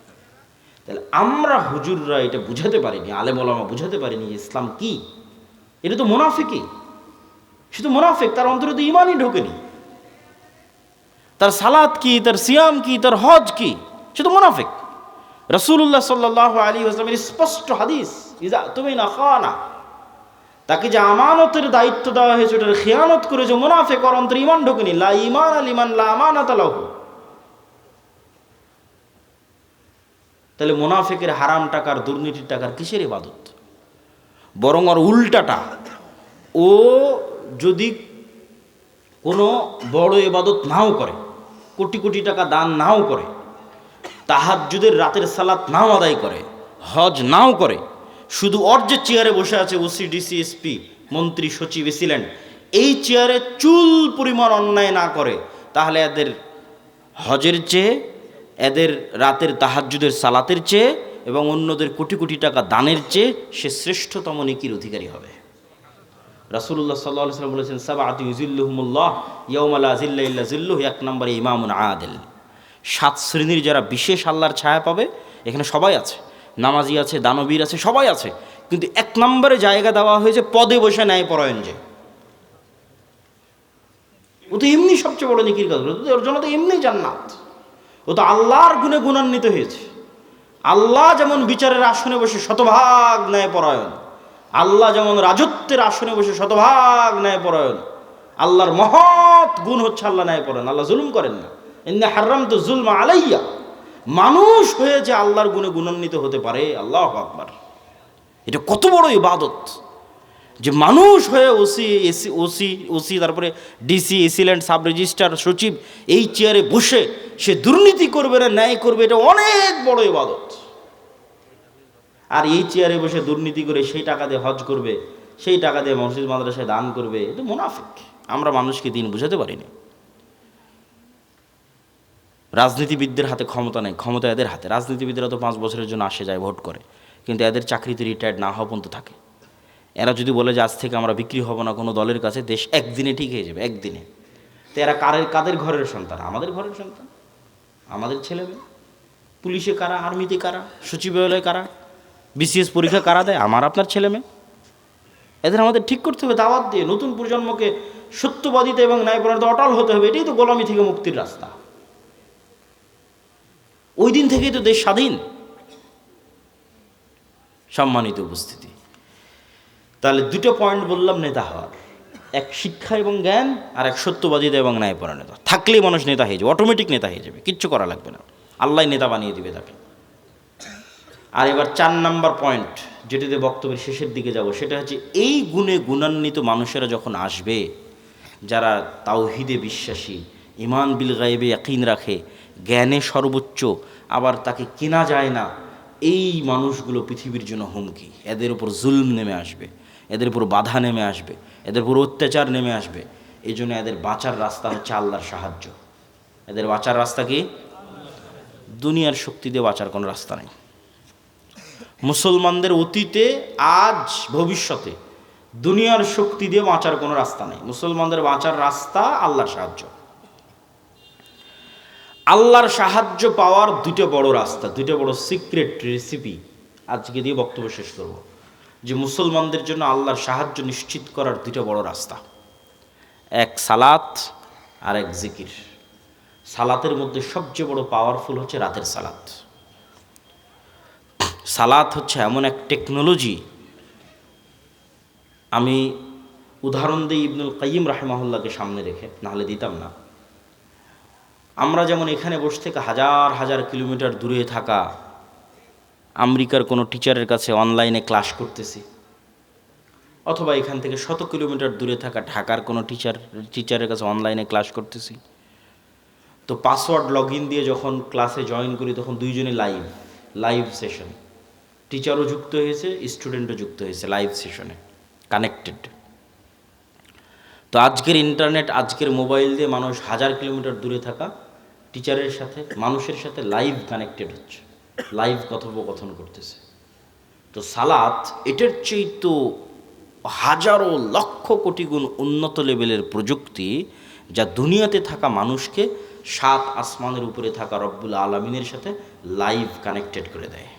Speaker 1: তাহলে আমরা হুজুররা এটা বুঝাতে পারিনি, আলেম ওলামা বুঝাতে পারিনি ইসলাম কি। এটা তো মুনাফিকই, সে তো মুনাফিক, তার অন্তরে তো ঈমানই ঢোকেনি। তার সালাত কি, তার সিয়াম কি, তার হজ কি, সে তো মুনাফিক। রাসূলুল্লাহ সাল্লাল্লাহু আলাইহি ওয়াসাল্লামের স্পষ্ট হাদিস, ইজা তুমিনা খানা, তাকে যে আমানতের দায়িত্ব দেওয়া হয়েছে ওটার খেয়ানত করে যে মুনাফিক, ওর অন্তরে ঈমান ঢোকেনি। লা ঈমান লিমান লা আমানাতা লাহু। তাহলে মুনাফিকের হারাম টাকার দুর্নীতির টাকার কিসের ইবাদত? বরং ওর উল্টাটা, ও যদি কোনো বড় ইবাদত নাও করে, কোটি কোটি টাকা দান নাও করে, তাহাজ্জুদের রাতের সালাত নাও আদায় করে, হজ নাও করে, শুধু ওর যে চেয়ারে বসে আছে ওসি ডিসি এসপি মন্ত্রী সচিব এসিল্যান্ড, এই চেয়ারে চুল পরিমাণ অন্যায় না করে, তাহলে এদের হজের চেয়ে, এদের রাতের তাহাজ্জুদের সালাতের চেয়ে এবং অন্যদের কোটি কোটি টাকা দানের চেয়ে সে শ্রেষ্ঠতম নেকির অধিকারী হবে। রাসূলুল্লাহ সাল্লাল্লাহু আলাইহি ওয়াসাল্লাম বলেছেন সাবআতু ইউজিল্লুহুমুল্লাহ ইয়াওমা লা জিল্লা ইল্লা জিল্লুহু। 1 নম্বরে ইমামুন আদিল, 7 শ্রেণীর যারা বিশেষ আল্লাহর ছায়া পাবে, এখানে সবাই আছে, নামাজি আছে, দানবীর আছে, সবাই আছে, কিন্তু 1 নম্বরে জায়গা দেওয়া হয়েছে পদে বসে ন্যায়পরায়ণ যে। ও তো এমনি সবচেয়ে বড় নেকির কাজ, ওর জন্য তো এমনি জান্নাত। ও তো আল্লাহর গুণে গুণান্বিত হয়েছে। আল্লাহ যেমন বিচারের আসনে বসে শতভাগ ন্যায়পরায়ণ, আল্লাহ যেমন রাজত্বের আসনে বসে শতভাগ ন্যায়পরায়ণ, আল্লাহর মহৎ গুণ হচ্ছে আল্লাহ ন্যায়পরায়ণ, আল্লাহ জুলুম করেন না। ইন্না হারামতু যুলমা আলাইয়া, মানুষ হয়ে যে আল্লাহর গুণে গুণান্বিত হতে পারে, আল্লাহু আকবার, এটা কত বড় ইবাদত যে মানুষ হয়ে ওসি তারপরে ডিসি, এসিল্যান্ড, সাব রেজিস্ট্রার, সচিব, এই চেয়ারে বসে সে দুর্নীতি করবে না ন্যায় করবে, এটা অনেক বড় ইবাদত। আর এই চেয়ারে বসে দুর্নীতি করে সেই টাকা দিয়ে হজ করবে, সেই টাকা দিয়ে মসজিদ মাদ্রাসায় দান করবে, এটা মুনাফিক। আমরা মানুষকে দিন বুঝাতে পারিনি। রাজনীতিবিদদের হাতে ক্ষমতা নেই, ক্ষমতা এদের হাতে। রাজনীতিবিদরা তো 5 বছরের জন্য আসে যায়, ভোট করে, কিন্তু এদের চাকরিতে রিটায়ার্ড না হওয়া পর্যন্ত থাকে। এরা যদি বলে যে আজ থেকে আমরা বিক্রি হব না কোনো দলের কাছে, দেশ একদিনে ঠিক হয়ে যাবে, একদিনে। তো এরা কাদের ঘরের সন্তান? আমাদের ঘরের সন্তান, আমাদের ছেলে মেয়ে। পুলিশে কারা, আর্মিতে কারা, সচিবালয়ে কারা, বিসিএস পরীক্ষা কারা দেয়? আমার আপনার ছেলে মেয়ে। এদের আমাদের ঠিক করতে হবে দাওয়াত দিয়ে। নতুন প্রজন্মকে সত্যবাদিতা এবং ন্যায়পরায়ণতা অটল হতে হবে। এটাই তো গোলামি থেকে মুক্তির রাস্তা। ওই দিন থেকেই তো দেশ স্বাধীন। সম্মানিত উপস্থিতি, তাহলে 2টা পয়েন্ট বললাম নেতা হওয়ার, এক শিক্ষা এবং জ্ঞান, আর এক সত্যবাদিতা এবং ন্যায়পরায়ণতা। থাকলেই মানুষ নেতা হয়ে যাবে, অটোমেটিক নেতা হয়ে যাবে, কিচ্ছু করা লাগবে না, আল্লাহ নেতা বানিয়ে দিবে তাকে। আর এবার 4 নাম্বার পয়েন্ট, যেটাতে বক্তব্যের শেষের দিকে যাব, সেটা হচ্ছে এই গুণে গুণান্বিত মানুষেরা যখন আসবে, যারা তাওহীদে বিশ্বাসী, ঈমান বিল গায়বে ইয়াকিন রাখে, জ্ঞানে সর্বোচ্চ, আবার তাকে কেনা যায় না, এই মানুষগুলো পৃথিবীর জন্য হুমকি। এদের উপর জুলম নেমে আসবে, এদের উপর বাধা নেমে আসবে, এদের উপর অত্যাচার নেমে আসবে। এই জন্য এদের বাঁচার রাস্তা হচ্ছে আল্লাহর সাহায্য। এদের বাঁচার রাস্তা কি? দুনিয়ার শক্তি দিয়ে বাঁচার কোনো রাস্তা নেই। মুসলমানদের অতীতে, আজ, ভবিষ্যতে দুনিয়ার শক্তি দিয়ে বাঁচার কোনো রাস্তা নেই। মুসলমানদের বাঁচার রাস্তা আল্লাহর সাহায্য। আল্লাহর সাহায্য পাওয়ার 2টা বড় রাস্তা, 2টা বড় সিক্রেট রেসিপি আজকে দিয়ে বক্তব্য শেষ করব। যে মুসলমানদের জন্য আল্লাহর সাহায্য নিশ্চিত করার 2টা বড় রাস্তা, এক সালাত আর এক জিকির। সালাতের মধ্যে সবচেয়ে বড় পাওয়ারফুল হচ্ছে রাতের সালাত। সালাত হচ্ছে এমন এক টেকনোলজি, আমি উদাহরণ দিই ইবনুল কাইয়িম রাহিমাহুল্লাহকে সামনে রেখে, নাহলে দিতাম না। আমরা যেমন এখানে বসে থেকে হাজার হাজার কিলোমিটার দূরে থাকা আমেরিকার কোনো টিচারের কাছে অনলাইনে ক্লাস করতেছি, অথবা এখান থেকে 100 কিলোমিটার দূরে থাকা ঢাকার কোনো টিচারের কাছে অনলাইনে ক্লাস করতেছি, তো পাসওয়ার্ড লগ ইন দিয়ে যখন ক্লাসে জয়েন করি, তখন দুইজনে লাইভ সেশন, টিচারও যুক্ত হয়েছে, স্টুডেন্টও যুক্ত হয়েছে লাইভ সেশনে, কানেক্টেড। তো আজকের ইন্টারনেট, আজকের মোবাইল দিয়ে মানুষ 1000 কিলোমিটার দূরে থাকা টিচারের সাথে, মানুষের সাথে লাইভ কানেক্টেড হচ্ছে, লাইভ কথোপকথন করতেছে। তো সালাত এটার চেয়ে তো হাজারো লক্ষ কোটি গুণ উন্নত লেভেলের প্রযুক্তি, যা দুনিয়াতে থাকা মানুষকে 7 আসমানের উপরে থাকা রব্বুল আলামিনের সাথে লাইভ কানেক্টেড করে দেয়।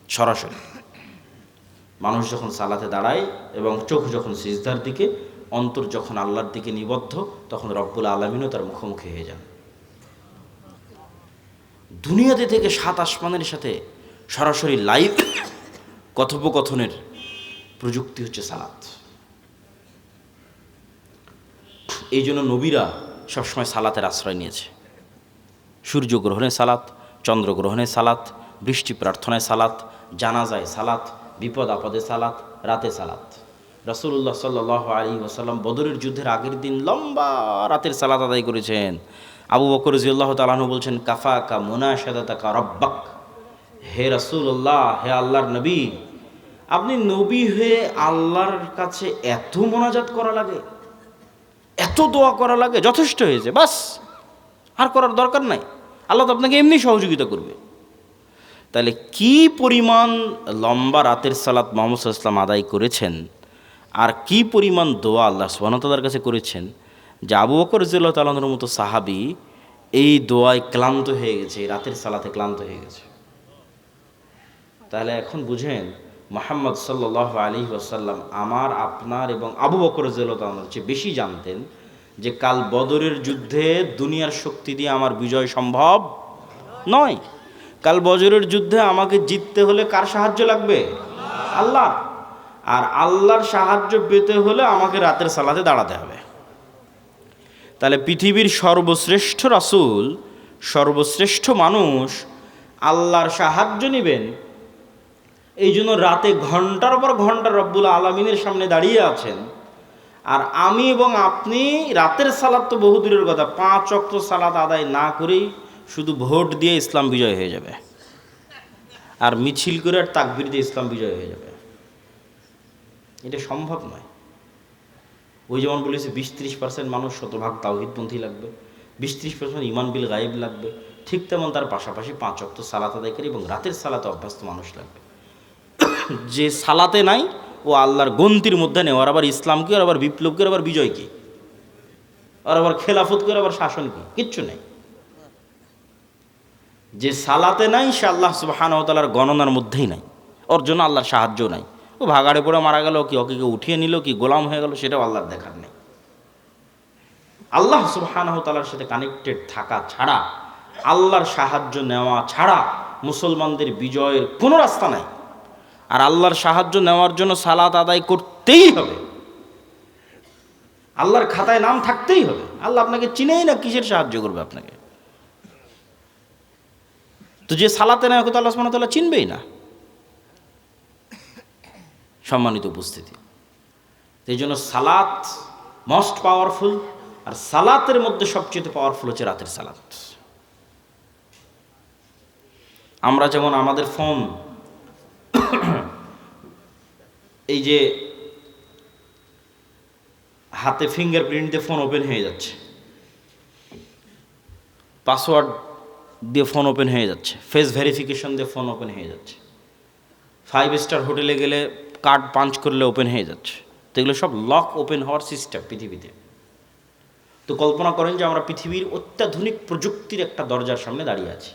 Speaker 1: সরাসরি মানুষ যখন সালাতে দাঁড়ায় এবং চোখ যখন সিজদার দিকে, অন্তর যখন আল্লাহর দিকে নিবদ্ধ, তখন রব্বুল আলামিনও তার মুখোমুখি হয়ে যান। দুনিয়াতে থেকে 7 আসমানের সাথে সরাসরি লাইভ কথোপকথনের প্রযুক্তি হচ্ছে সালাত। এই জন্য নবীরা সবসময় সালাতের আশ্রয় নিয়েছে। সূর্যগ্রহণে সালাত, চন্দ্রগ্রহণে সালাত, বৃষ্টি প্রার্থনায় সালাত, জানাজায় সালাত, বিপদ আপদে সালাত, রাতে সালাত। রাসূলুল্লাহ সাল্লাল্লাহু আলাইহি ওয়াসাল্লাম বদরের যুদ্ধের আগের দিন লম্বা রাতের সালাত আদায় করেছেন। আবু বকর রাদিয়াল্লাহু তাআলা আনহু বলছেন, কাফাকা মুনাশাদাতাকা রাব্বাক, হে রাসূলুল্লাহ, হে আল্লাহর নবী, আপনি নবী হয়ে আল্লাহর কাছে এত মোনাজাত করা লাগে, এত দোয়া করা লাগে, যথেষ্ট হয়েছে, বাস, আর করার দরকার নাই, আল্লাহ তো আপনাকে এমনি সহযোগিতা করবে। তাহলে কি পরিমাণ লম্বা রাতের সালাত মুহাম্মদ সাল্লাল্লাহু আলাইহি ওয়াসাল্লাম আদায় করেছেন, আর কি পরিমাণ দোয়া আল্লাহ সুবহানাহু ওয়া তাআলার কাছে করেছেন, যে আবু বকর রাদিয়াল্লাহু তাআলা আনহুর মতো সাহাবী এই দোয়ায় ক্লান্ত হয়ে গেছে, এই রাতের সালাতে ক্লান্ত হয়ে গেছে। তাহলে এখন বুঝেন মুহাম্মদ সাল্লাল্লাহু আলাইহি ওয়াসাল্লাম আমার, আপনার এবং আবু বকর রাদিয়াল্লাহু আনহুর চেয়ে বেশি জানতেন যে কাল বদরের যুদ্ধে দুনিয়ার শক্তি দিয়ে আমার বিজয় সম্ভব নয়। কাল বদরের যুদ্ধে আমাকে জিততে হলে কার সাহায্য লাগবে? আল্লাহ। আর আল্লাহর সাহায্য পেতে হলে আমাকে রাতের সালাতে দাঁড়াতে হবে। তাহলে পৃথিবীর সর্বশ্রেষ্ঠ রাসূল, সর্বশ্রেষ্ঠ মানুষ আল্লাহর সাহায্য নেবেন, এই জন্য রাতে ঘন্টার পর ঘন্টা রব্বুল আলামিনের সামনে দাঁড়িয়ে আছেন। আর আমি এবং আপনি রাতের সালাত তো বহু দূরের কথা, 5 ওয়াক্ত সালাত আদায় না করেই শুধু ভোট দিয়ে ইসলাম বিজয় হয়ে যাবে, আর মিছিল করে আর তাকবীর দিয়ে ইসলাম বিজয় হয়ে যাবে। এটা সম্ভব নয়। ওই যেমন বলেছে 20-30% মানুষ শতভাগ তাওহীদপন্থী লাগবে, 20-30% ঈমান বিল গায়েব লাগবে, ঠিক তেমন তার পাশাপাশি 5 ওয়াক্ত সালাত আদায়কারী এবং রাতের সালাতে অভ্যস্ত মানুষ লাগবে। যে সালাতে নাই ও আল্লাহর গন্তির মধ্যে নেই, আর আবার ইসলাম কি, আর আবার বিপ্লব কি, আর আবার বিজয় কি, আর আবার খেলাফত কি, আর আবার শাসন কি, কিচ্ছু নেই। যে সালাতে নাই সে আল্লাহ সুবহানাহু ওয়া তাআলার গণনার মধ্যেই নাই, ওর জন্য আল্লাহর সাহায্য নাই। ও ভাগাড়ে পড়ে মারা গেল কি, ওকে কেউ উঠিয়ে নিল কি, গোলাম হয়ে গেল, সেটাও আল্লাহর দেখার নেই। আল্লাহ সুবহানাহু ওয়া তাআলার সাথে কানেক্টেড থাকা ছাড়া, আল্লাহর সাহায্য নেওয়া ছাড়া মুসলমানদের বিজয়ের কোনো রাস্তা নাই। আর আল্লাহর সাহায্য নেওয়ার জন্য সালাত আদায় করতেই হবে, আল্লাহর খাতায় নাম থাকতেই হবে। আল্লাহ আপনাকে চিনেই না, কিসের সাহায্য করবে আপনাকে? তো যে সালাতে নেয় ওকে তো আল্লাহ সুবহানাহু ওয়া তাআলা চিনবেই না। সম্মানিত উপস্থিতি, এই জন্য সালাত মোস্ট পাওয়ারফুল, আর সালাতের মধ্যে সবচেয়ে পাওয়ারফুল হচ্ছে রাতের সালাত। আমরা যেমন আমাদের ফোন, এই যে হাতে ফিঙ্গারপ্রিন্ট দিয়ে ফোন ওপেন হয়ে যাচ্ছে, পাসওয়ার্ড দিয়ে ফোন ওপেন হয়ে যাচ্ছে, ফেস ভেরিফিকেশন দিয়ে ফোন ওপেন হয়ে যাচ্ছে, 5 স্টার হোটেলে গেলে কার্ড পাঞ্চ করলে ওপেন হয়ে যাচ্ছে। তো এগুলো সব লক ওপেন হওয়ার সিস্টেম পৃথিবীতে। তো কল্পনা করেন যে আমরা পৃথিবীর অত্যাধুনিক প্রযুক্তির একটা দরজার সামনে দাঁড়িয়ে আছি,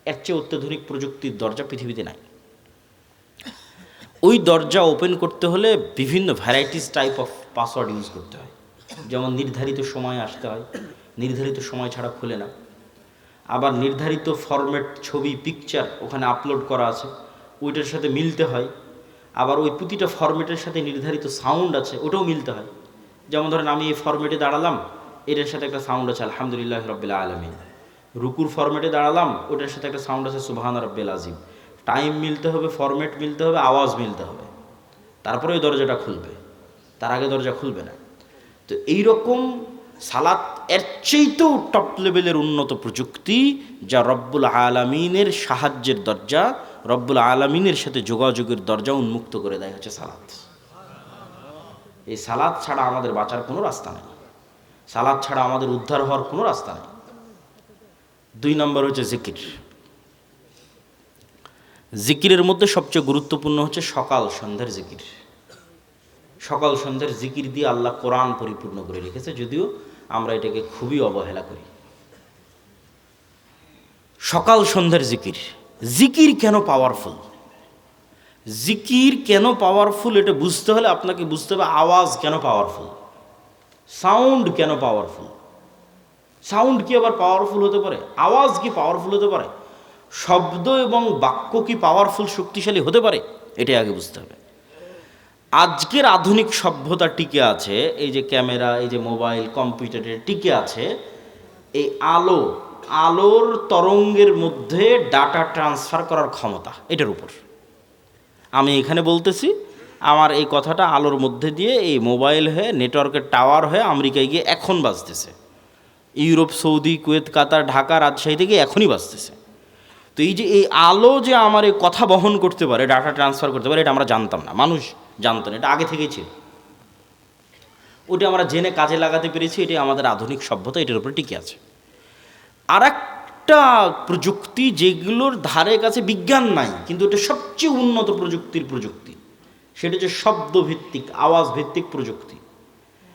Speaker 1: এর চেয়ে অত্যাধুনিক প্রযুক্তির দরজা পৃথিবীতে নাই। ওই দরজা ওপেন করতে হলে বিভিন্ন varieties type of password use করতে হয়। যেমন নির্ধারিত সময় আসতে হয়, নির্ধারিত সময় ছাড়া খুলে না। আবার নির্ধারিত ফরম্যাট ছবি, পিকচার ওখানে আপলোড করা আছে, ওইটার সাথে মিলতে হয়। আবার ওই প্রতিটা ফরম্যাটের সাথে নির্ধারিত সাউন্ড আছে, ওটাও মিলতে হয়। যেমন ধরেন আমি এই ফরম্যাটে দাঁড়ালাম, এটার সাথে একটা সাউন্ড আছে আলহামদুলিল্লাহ রাব্বিল আলামিন। রুকুর ফরম্যাটে দাঁড়ালাম, ওটার সাথে একটা সাউন্ড আছে সুবহান রাব্বিল আযীম। টাইম মিলতে হবে, ফরম্যাট মিলতে হবে, আওয়াজ মিলতে হবে, তারপরে ওই দরজাটা খুলবে, তার আগে দরজা খুলবে না। তো এইরকম সালাত এর চেয়েতেও টপ লেভেলের উন্নত প্রযুক্তি, যা রব্বুল আলামিনের সাহায্যের দরজা, রব্বুল আলামিনের সাথে যোগাযোগের দরজা উন্মুক্ত করে দেয় হচ্ছে সালাত। এই সালাত ছাড়া আমাদের বাঁচার কোনো রাস্তা নেই, সালাত ছাড়া আমাদের উদ্ধার হওয়ার কোনো রাস্তা নেই। 2 নম্বর হচ্ছে জিকির। জিকিরের মধ্যে সবচেয়ে গুরুত্বপূর্ণ হচ্ছে সকাল সন্ধ্যার জিকির। সকাল সন্ধ্যার জিকির দিয়ে আল্লাহ কোরআন পরিপূর্ণ করে রেখেছে, যদিও আমরা এটাকে খুবই অবহেলা করি। সকাল সন্ধ্যার জিকির। জিকির কেন পাওয়ারফুল? জিকির কেন পাওয়ারফুল এটা বুঝতে হলে আপনাকে বুঝতে হবে আওয়াজ কেন পাওয়ারফুল, সাউন্ড কেন পাওয়ারফুল। সাউন্ড কি আবার পাওয়ারফুল হতে পারে? আওয়াজ কি পাওয়ারফুল হতে পারে? শব্দ এবং বাক্য কি পাওয়ারফুল, শক্তিশালী হতে পারে? এটাই আগে বুঝতে হবে। আজকের আধুনিক সভ্যতা টিকে আছে, এই যে ক্যামেরা, এই যে মোবাইল, কম্পিউটারের টিকে আছে এই আলোর তরঙ্গের মধ্যে ডাটা ট্রান্সফার করার ক্ষমতা, এটার উপর। আমি এখানে বলতেছি, আমার এই কথাটা আলোর মধ্যে দিয়ে এই মোবাইল হয়ে, নেটওয়ার্কের টাওয়ার হয়ে আমেরিকায় গিয়ে এখন বাজতেছে, ইউরোপ, সৌদি, কুয়েত, কাতার, ঢাকা, রাজশাহী থেকে এখনই বাজতেছে। তো এই যে এই আলো যে আমার এই কথা বহন করতে পারে, ডাটা ট্রান্সফার করতে পারে, এটা আমরা জানতাম না, মানুষ জানতো না, এটা আগে থেকেই ছিল। ওটা আমরা জেনে কাজে লাগাতে পেরেছি, এটাই আমাদের আধুনিক সভ্যতা, এটার উপরে টিকে আছে। আর একটা প্রযুক্তি যেগুলোর ধারে কাছে বিজ্ঞান নাই, কিন্তু এটা সবচেয়ে উন্নত প্রযুক্তি, সেটা হচ্ছে শব্দভিত্তিক, আওয়াজ ভিত্তিক প্রযুক্তি,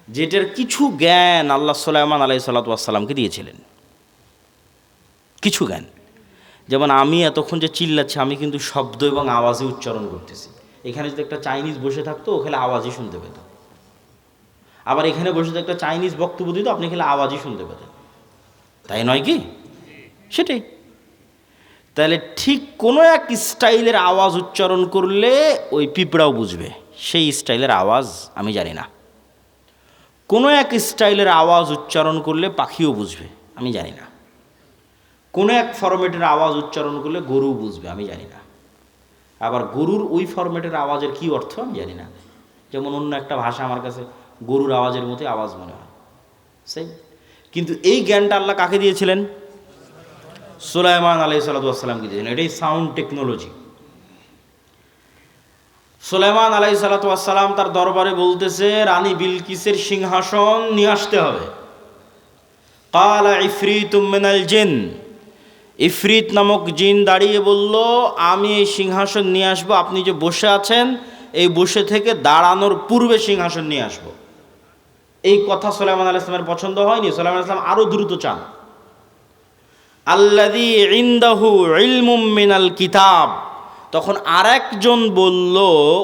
Speaker 1: যেটার কিছু জ্ঞান আল্লাহ সুলাইমান আলাইহিস সালাতু ওয়াস সালামকে দিয়েছিলেন। কিছু জ্ঞান। যেমন আমি এতক্ষণ যে চিল্লাচ্ছি, আমি কিন্তু শব্দ এবং আওয়াজে উচ্চারণ করতেছি। এখানে যদি একটা চাইনিজ বসে থাকতো, ও খেলে আওয়াজই শুনতে পেত। আবার এখানে বসে একটা চাইনিজ বক্তব্য দিত, আপনি খেলে আওয়াজই শুনতে পেতেন। তাই নয় কি? সেটাই। তাহলে ঠিক কোনো এক স্টাইলের আওয়াজ উচ্চারণ করলে ওই পিঁপড়াও বুঝবে, সেই স্টাইলের আওয়াজ আমি জানি না। কোনো এক স্টাইলের আওয়াজ উচ্চারণ করলে পাখিও বুঝবে, আমি জানি না। কোনো এক ফরম্যাটের আওয়াজ উচ্চারণ করলে গরু বুঝবে, আমি জানি না। আবার গরুর ওই ফরম্যাটের আওয়াজের কী অর্থ আমি জানি না। যেমন অন্য একটা ভাষা আমার কাছে গরুর আওয়াজের মতোই আওয়াজ মনে হয়, সেই। কিন্তু এই জ্ঞানটা আল্লাহ কাকে দিয়েছিলেন? সুলাইমান আলাইহিসসালামকে দিয়েছিলেন। এটাই সাউন্ড টেকনোলজি। সুলাইমান আলাইহিসসালাম তার দরবারে বলতেছে, রানী বিলকিসের সিংহাসন নিয়ে আসতে হবে। ক্বালা ইফরিতুম মিনাল জিন, ইফরিত নামক জিন দাঁড়িয়ে বলল, আমি এই সিংহাসন নিয়ে আসবো। আপনি যে বসে আছেন, এই বসে থেকে দাঁড়ানোর পূর্বে সিংহাসন নিয়ে আসবো। এই কথা সুলাইমান আলাইহিস সালামের পছন্দ হয়নি। সুলাইমান আলাইহিস সালাম আরো দ্রুত চান। আল্লাযী ইনদাহু ইলমুম মিনাল কিতাব। তখন আরেকজন বলল,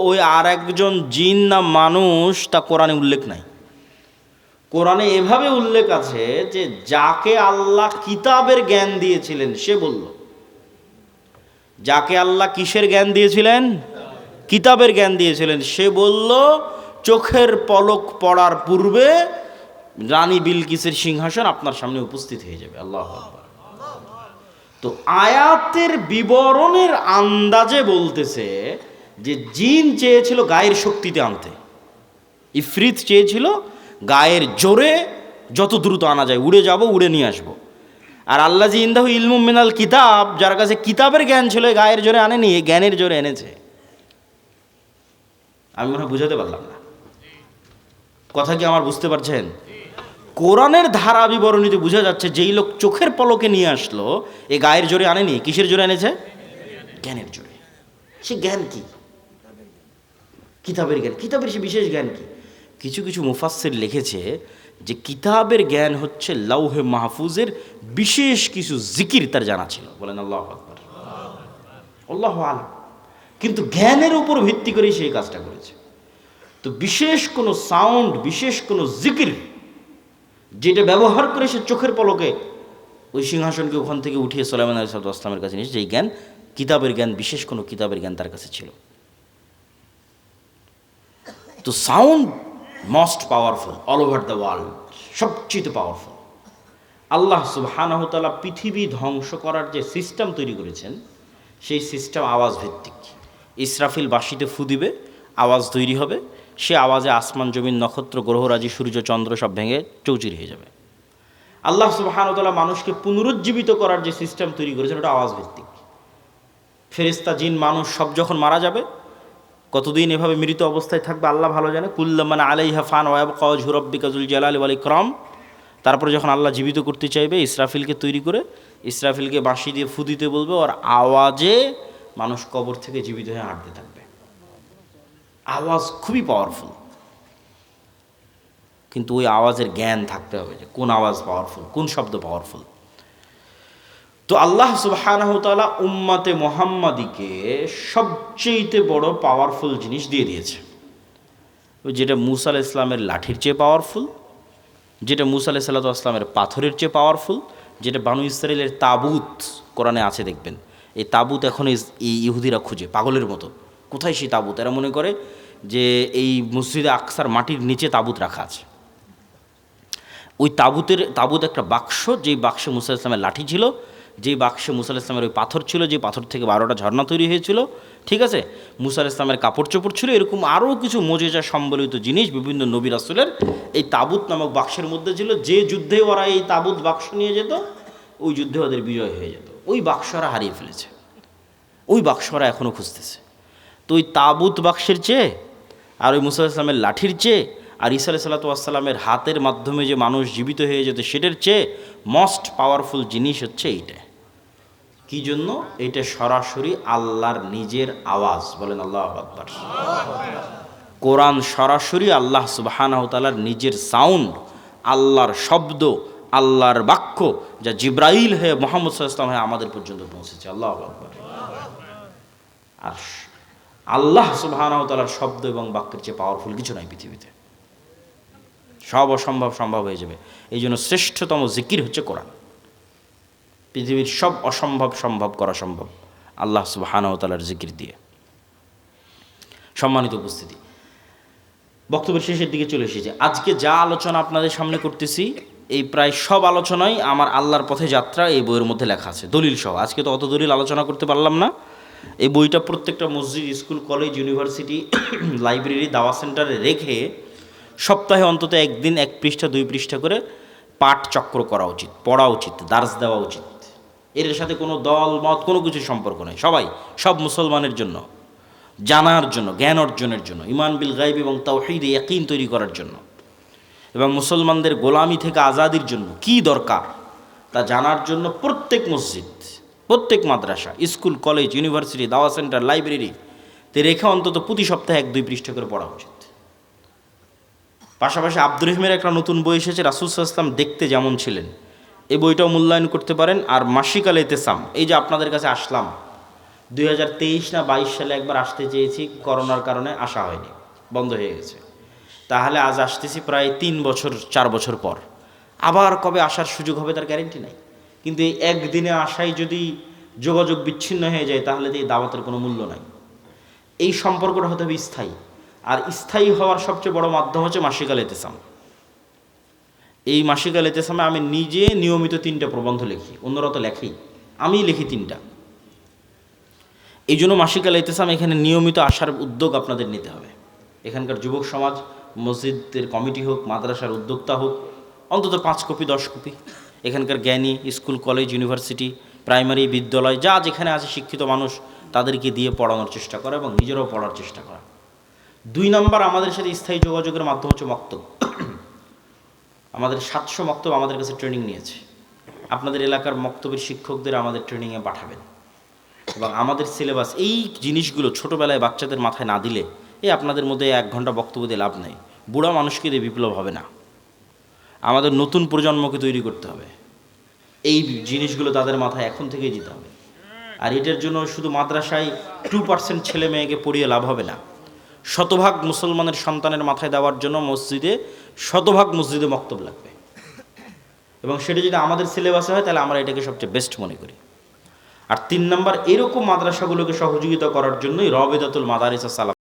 Speaker 1: ওই আরেকজন জিন না মানুষ তা কোরআনে উল্লেখ নাই। কোরআনে এভাবে উল্লেখ আছে যে যাকে আল্লাহ কিতাবের জ্ঞান দিয়েছিলেন সে বলল। যাকে আল্লাহ কিসের জ্ঞান দিয়েছিলেন? কিতাবের জ্ঞান দিয়েছিলেন। সে বলল, চোখের পলক পড়ার পূর্বে রানী বিলকিসের সিংহাসন আপনার সামনে উপস্থিত হয়ে যাবে। আল্লাহু আকবার। তো আয়াতের বিবরণের আন্দাজে বলতেছে যে জিন চেয়েছিল গায়ের শক্তিতে আনতে, ইফরিত চেয়েছিল গায়ের জোরে যত দ্রুত আনা যায়, উড়ে যাব, উড়ে নিয়ে আসবো। আর আল্লাযী ইনদাহু ইলমুম মিনাল কিতাব, যার কাছে কিতাবের জ্ঞান ছিল, গায়ের জোরে আনেনি, জ্ঞানের জোরে এনেছে। আমি মনে হয় বুঝাতে পারলাম না কথা, কি আমার বুঝতে পারছেন? কোরআনের ধারা বিবরণীতে বোঝা যাচ্ছে যেই লোক চোখের পলকে নিয়ে আসলো, এ গায়ের জোরে আনেনি, কিসের জোরে এনেছে? জ্ঞানের জোরে। সে জ্ঞান কি? কিতাবের জ্ঞান। কিতাবের সে বিশেষ জ্ঞান কি? কিছু কিছু মুফাসসির লিখেছে যে কিতাবের জ্ঞান হচ্ছে লাউহে মাহফুজের বিশেষ কিছু জিকির তার জানা ছিল। বলেন আল্লাহু আকবার। আল্লাহু আলাম। কিন্তু জ্ঞানের উপর ভিত্তি করে সেই কাজটা করেছে। তো বিশেষ কোনো সাউন্ড, বিশেষ কোনো জিকির যেটা ব্যবহার করে সে চোখের পলকে ওই সিংহাসনকে ওখান থেকে উঠিয়ে সুলাইমান আলাইহিস সালামের কাছে নিয়েছে, যেই জ্ঞান কিতাবের জ্ঞান, বিশেষ কোনো কিতাবের জ্ঞান তার কাছে ছিল। তো sound most powerful all over the world, সবচেয়ে পাওয়ারফুল। আল্লাহ সুবহানাহু ওয়া তাআলা পৃথিবী ধ্বংস করার যে সিস্টেম তৈরি করেছেন, সেই সিস্টেম আওয়াজ ভিত্তিক। ইসরাফিল বাঁশিতে ফু দিবে, আওয়াজ তৈরি হবে, সে আওয়াজে আসমান জমিন নক্ষত্র গ্রহরাজি সূর্য চন্দ্র সব ভেঙে চৌচির হয়ে যাবে। আল্লাহ সুবহানাহু ওয়া তাআলা মানুষকে পুনরুজ্জীবিত করার যে সিস্টেম তৈরি করেছেন, ওটা আওয়াজ ভিত্তিক। ফেরেশতা জিন মানুষ সব যখন মারা যাবে, কতদিন এভাবে মৃত অবস্থায় থাকবে আল্লাহ ভালো জানে। কুল্লুমান আলাইহা ফান ওয়া ইয়াবকা ওয়াজহু রাব্বিকা যুল জালালি ওয়াল ইকরাম। তারপরে যখন আল্লাহ জীবিত করতে চাইবে, ইসরাফিলকে তৈরি করে ইসরাফিলকে বাঁশি দিয়ে ফু দিতে বলবে, ওর আওয়াজে মানুষ কবর থেকে জীবিত হয়ে হাঁটতে থাকবে। আওয়াজ খুবই পাওয়ারফুল, কিন্তু ওই আওয়াজের জ্ঞান থাকতে হবে যে কোন আওয়াজ পাওয়ারফুল, কোন শব্দ পাওয়ারফুল। তো আল্লাহ সুবহানাহু ওয়া তাআলা উম্মতে মুহাম্মাদিকে সবচেয়ে বড় পাওয়ারফুল জিনিস দিয়ে দিয়েছে, যেটা মূসা আলাইহিস সালামের লাঠির চেয়ে পাওয়ারফুল, যেটা মূসা আলাইহিস সালামের পাথরের চেয়ে পাওয়ারফুল, যেটা বানু ইসরাইলের তাবুত কোরআনে আছে দেখবেন। এই তাবুত এখন এই ইহুদিরা খুঁজে পাগলের মতো, কোথায় সেই তাবুত? এরা মনে করে যে এই মসজিদে আকসার মাটির নিচে তাবুত রাখা আছে। ওই তাবুত একটা বাক্স, যেই বাক্সে মূসা আলাইহিস সালামের লাঠি ছিল, যেই বাক্সে মূসা আলাইহিস সালামের ওই পাথর ছিল, যে পাথর থেকে 12টা ঝর্ণা তৈরি হয়েছিল, ঠিক আছে, মূসা আলাইহিস সালামের কাপড় চোপড় ছিল, এরকম আরও কিছু মজেজা সম্বলিত জিনিস বিভিন্ন নবী রাসূলের এই তাবুত নামক বাক্সের মধ্যে ছিল। যে যুদ্ধে ওরা এই তাবুত বাক্স নিয়ে যেত, ওই যুদ্ধে ওদের বিজয় হয়ে যেত। ওই বাক্স ওরা হারিয়ে ফেলেছে, ওই বাক্স ওরা এখনও খুঁজতেছে। তো ওই তাবুত বাক্সের চেয়ে আর ওই মূসা আলাইহিস সালামের লাঠির চেয়ে আর ঈসা আলাইহিস সালামের হাতের মাধ্যমে যে মানুষ জীবিত হয়ে যেত, সেটার চেয়ে মোস্ট পাওয়ারফুল জিনিস হচ্ছে এইটা। কি জন্য? এটা সরাসরি আল্লাহর নিজের আওয়াজ। বলেন আল্লাহু আকবার। কোরআন সরাসরি আল্লাহ সুবহানাহু ওয়া তাআলার নিজের সাউন্ড, আল্লাহর শব্দ, আল্লাহর বাক্য যা জিব্রাইল হয়ে মুহাম্মদ সাল্লাল্লাহু আলাইহি ওয়াসাল্লাম হয়ে আমাদের পর্যন্ত পৌঁছেছে। আল্লাহু আকবার। আর আল্লাহ সুবহানাহু ওয়া তাআলার শব্দ এবং বাক্যের চেয়ে পাওয়ারফুল কিছু নাই পৃথিবীতে। সব অসম্ভব সম্ভব হয়ে যাবে। এই জন্য শ্রেষ্ঠতম জিকির হচ্ছে কোরআন। পৃথিবীর সব অসম্ভব সম্ভব করা সম্ভব আল্লাহ সুবহানাহু ওয়া তাআলার জিকির দিয়ে। সম্মানিত উপস্থিতি, বক্তব্যের শেষের দিকে চলে এসেছে। আজকে যা আলোচনা আপনাদের সামনে করতেছি, এই প্রায় সব আলোচনাই আমার আল্লাহর পথে যাত্রা এই বইয়ের মধ্যে লেখা আছে, দলিল সহ। আজকে তো অত দলিল আলোচনা করতে পারলাম না। এই বইটা প্রত্যেকটা মসজিদ, স্কুল, কলেজ, ইউনিভার্সিটি, লাইব্রেরি, দাওয়া সেন্টারে রেখে সপ্তাহে অন্তত একদিন 1 পৃষ্ঠা 2 পৃষ্ঠা করে পাঠ চক্র করা উচিত, পড়া উচিত, দার্স দেওয়া উচিত। এর সাথে কোনো দল মত কোনো কিছুর সম্পর্ক নেই। সব মুসলমানের জন্য, জানার জন্য, জ্ঞান অর্জনের জন্য, ইমান বিল গায়ব এবং তাওহীদে ইয়াকিন তৈরি করার জন্য, এবং মুসলমানদের গোলামি থেকে আজাদির জন্য কি দরকার তা জানার জন্য প্রত্যেক মসজিদ, প্রত্যেক মাদ্রাসা, স্কুল, কলেজ, ইউনিভার্সিটি, দাওয়া সেন্টার, লাইব্রেরিতে রেখে অন্তত প্রতি সপ্তাহে 1-2 পৃষ্ঠা করে পড়া উচিত। পাশাপাশি আব্দুর রহিমের একটা নতুন বই এসেছে, রাসূল সাল্লাল্লাহু আলাইহি ওয়াসাল্লাম দেখতে যেমন ছিলেন, এই বইটাও মূল্যায়ন করতে পারেন। আর মাসিক আল ইতিসাম, এই যে আপনাদের কাছে আসলাম, 2023 না 22 সালে একবার আসতে চেয়েছি, করোনার কারণে আসা হয়নি, বন্ধ হয়ে গেছে। তাহলে আজ আসতেছি প্রায় 3 বছর 4 বছর পর। আবার কবে আসার সুযোগ হবে তার গ্যারেন্টি নাই। কিন্তু এই একদিনে আসাই যদি যোগাযোগ বিচ্ছিন্ন হয়ে যায়, তাহলে তো এই দাওয়াতের কোনো মূল্য নাই। এই সম্পর্কটা হতে হবে স্থায়ী, আর স্থায়ী হওয়ার সবচেয়ে বড় মাধ্যম হচ্ছে মাসিক আল ইতিসাম। এই মাসিক আল ইতিসামে আমি নিজে নিয়মিত 3টা প্রবন্ধ লিখি, অন্যরা তো লেখেই, আমি লিখি 3টা। এই জন্য মাসিক আল ইতিসাম এখানে নিয়মিত আসার উদ্যোগ আপনাদের নিতে হবে। এখানকার যুবক সমাজ, মসজিদের কমিটি হোক, মাদ্রাসার উদ্যোক্তা হোক, অন্তত 5 কপি 10 কপি এখানকার জ্ঞানী, স্কুল, কলেজ, ইউনিভার্সিটি, প্রাইমারি, বিদ্যালয়, যা যেখানে আছে শিক্ষিত মানুষ, তাদেরকে দিয়ে পড়ানোর চেষ্টা করা এবং নিজেরাও পড়ার চেষ্টা করা। 2 নম্বর, আমাদের সাথে স্থায়ী যোগাযোগের মাধ্যম হচ্ছে মক্তব। আমাদের 700 মক্তব আমাদের কাছে ট্রেনিং নিয়েছে। আপনাদের এলাকার মক্তবের শিক্ষকদের আমাদের ট্রেনিংয়ে পাঠাবেন, এবং আমাদের সিলেবাস এই জিনিসগুলো ছোটোবেলায় বাচ্চাদের মাথায় না দিলে, আপনাদের মধ্যে 1 ঘন্টা বক্তব্য দিয়ে লাভ নেই। বুড়া মানুষকে দিয়ে বিপ্লব হবে না। আমাদের নতুন প্রজন্মকে তৈরি করতে হবে। এই জিনিসগুলো তাদের মাথায় এখন থেকেই দিতে হবে। আর এটার জন্য শুধু মাদ্রাসায় 2% ছেলে মেয়েকে পড়িয়ে লাভ হবে না। শতভাগ মুসলমানের সন্তানের মাথায় দেওয়ার জন্য শতভাগ মসজিদে মক্তব লাগবে, এবং সেটা যদি আমাদের সিলেবাসে হয় তাহলে আমরা এটাকে সবচেয়ে বেস্ট মনে করি। আর 3 নম্বর, এরকম মাদ্রাসাগুলোকে সহযোগিতা করার জন্যই রবেদাতুল মাদারিস সালাফ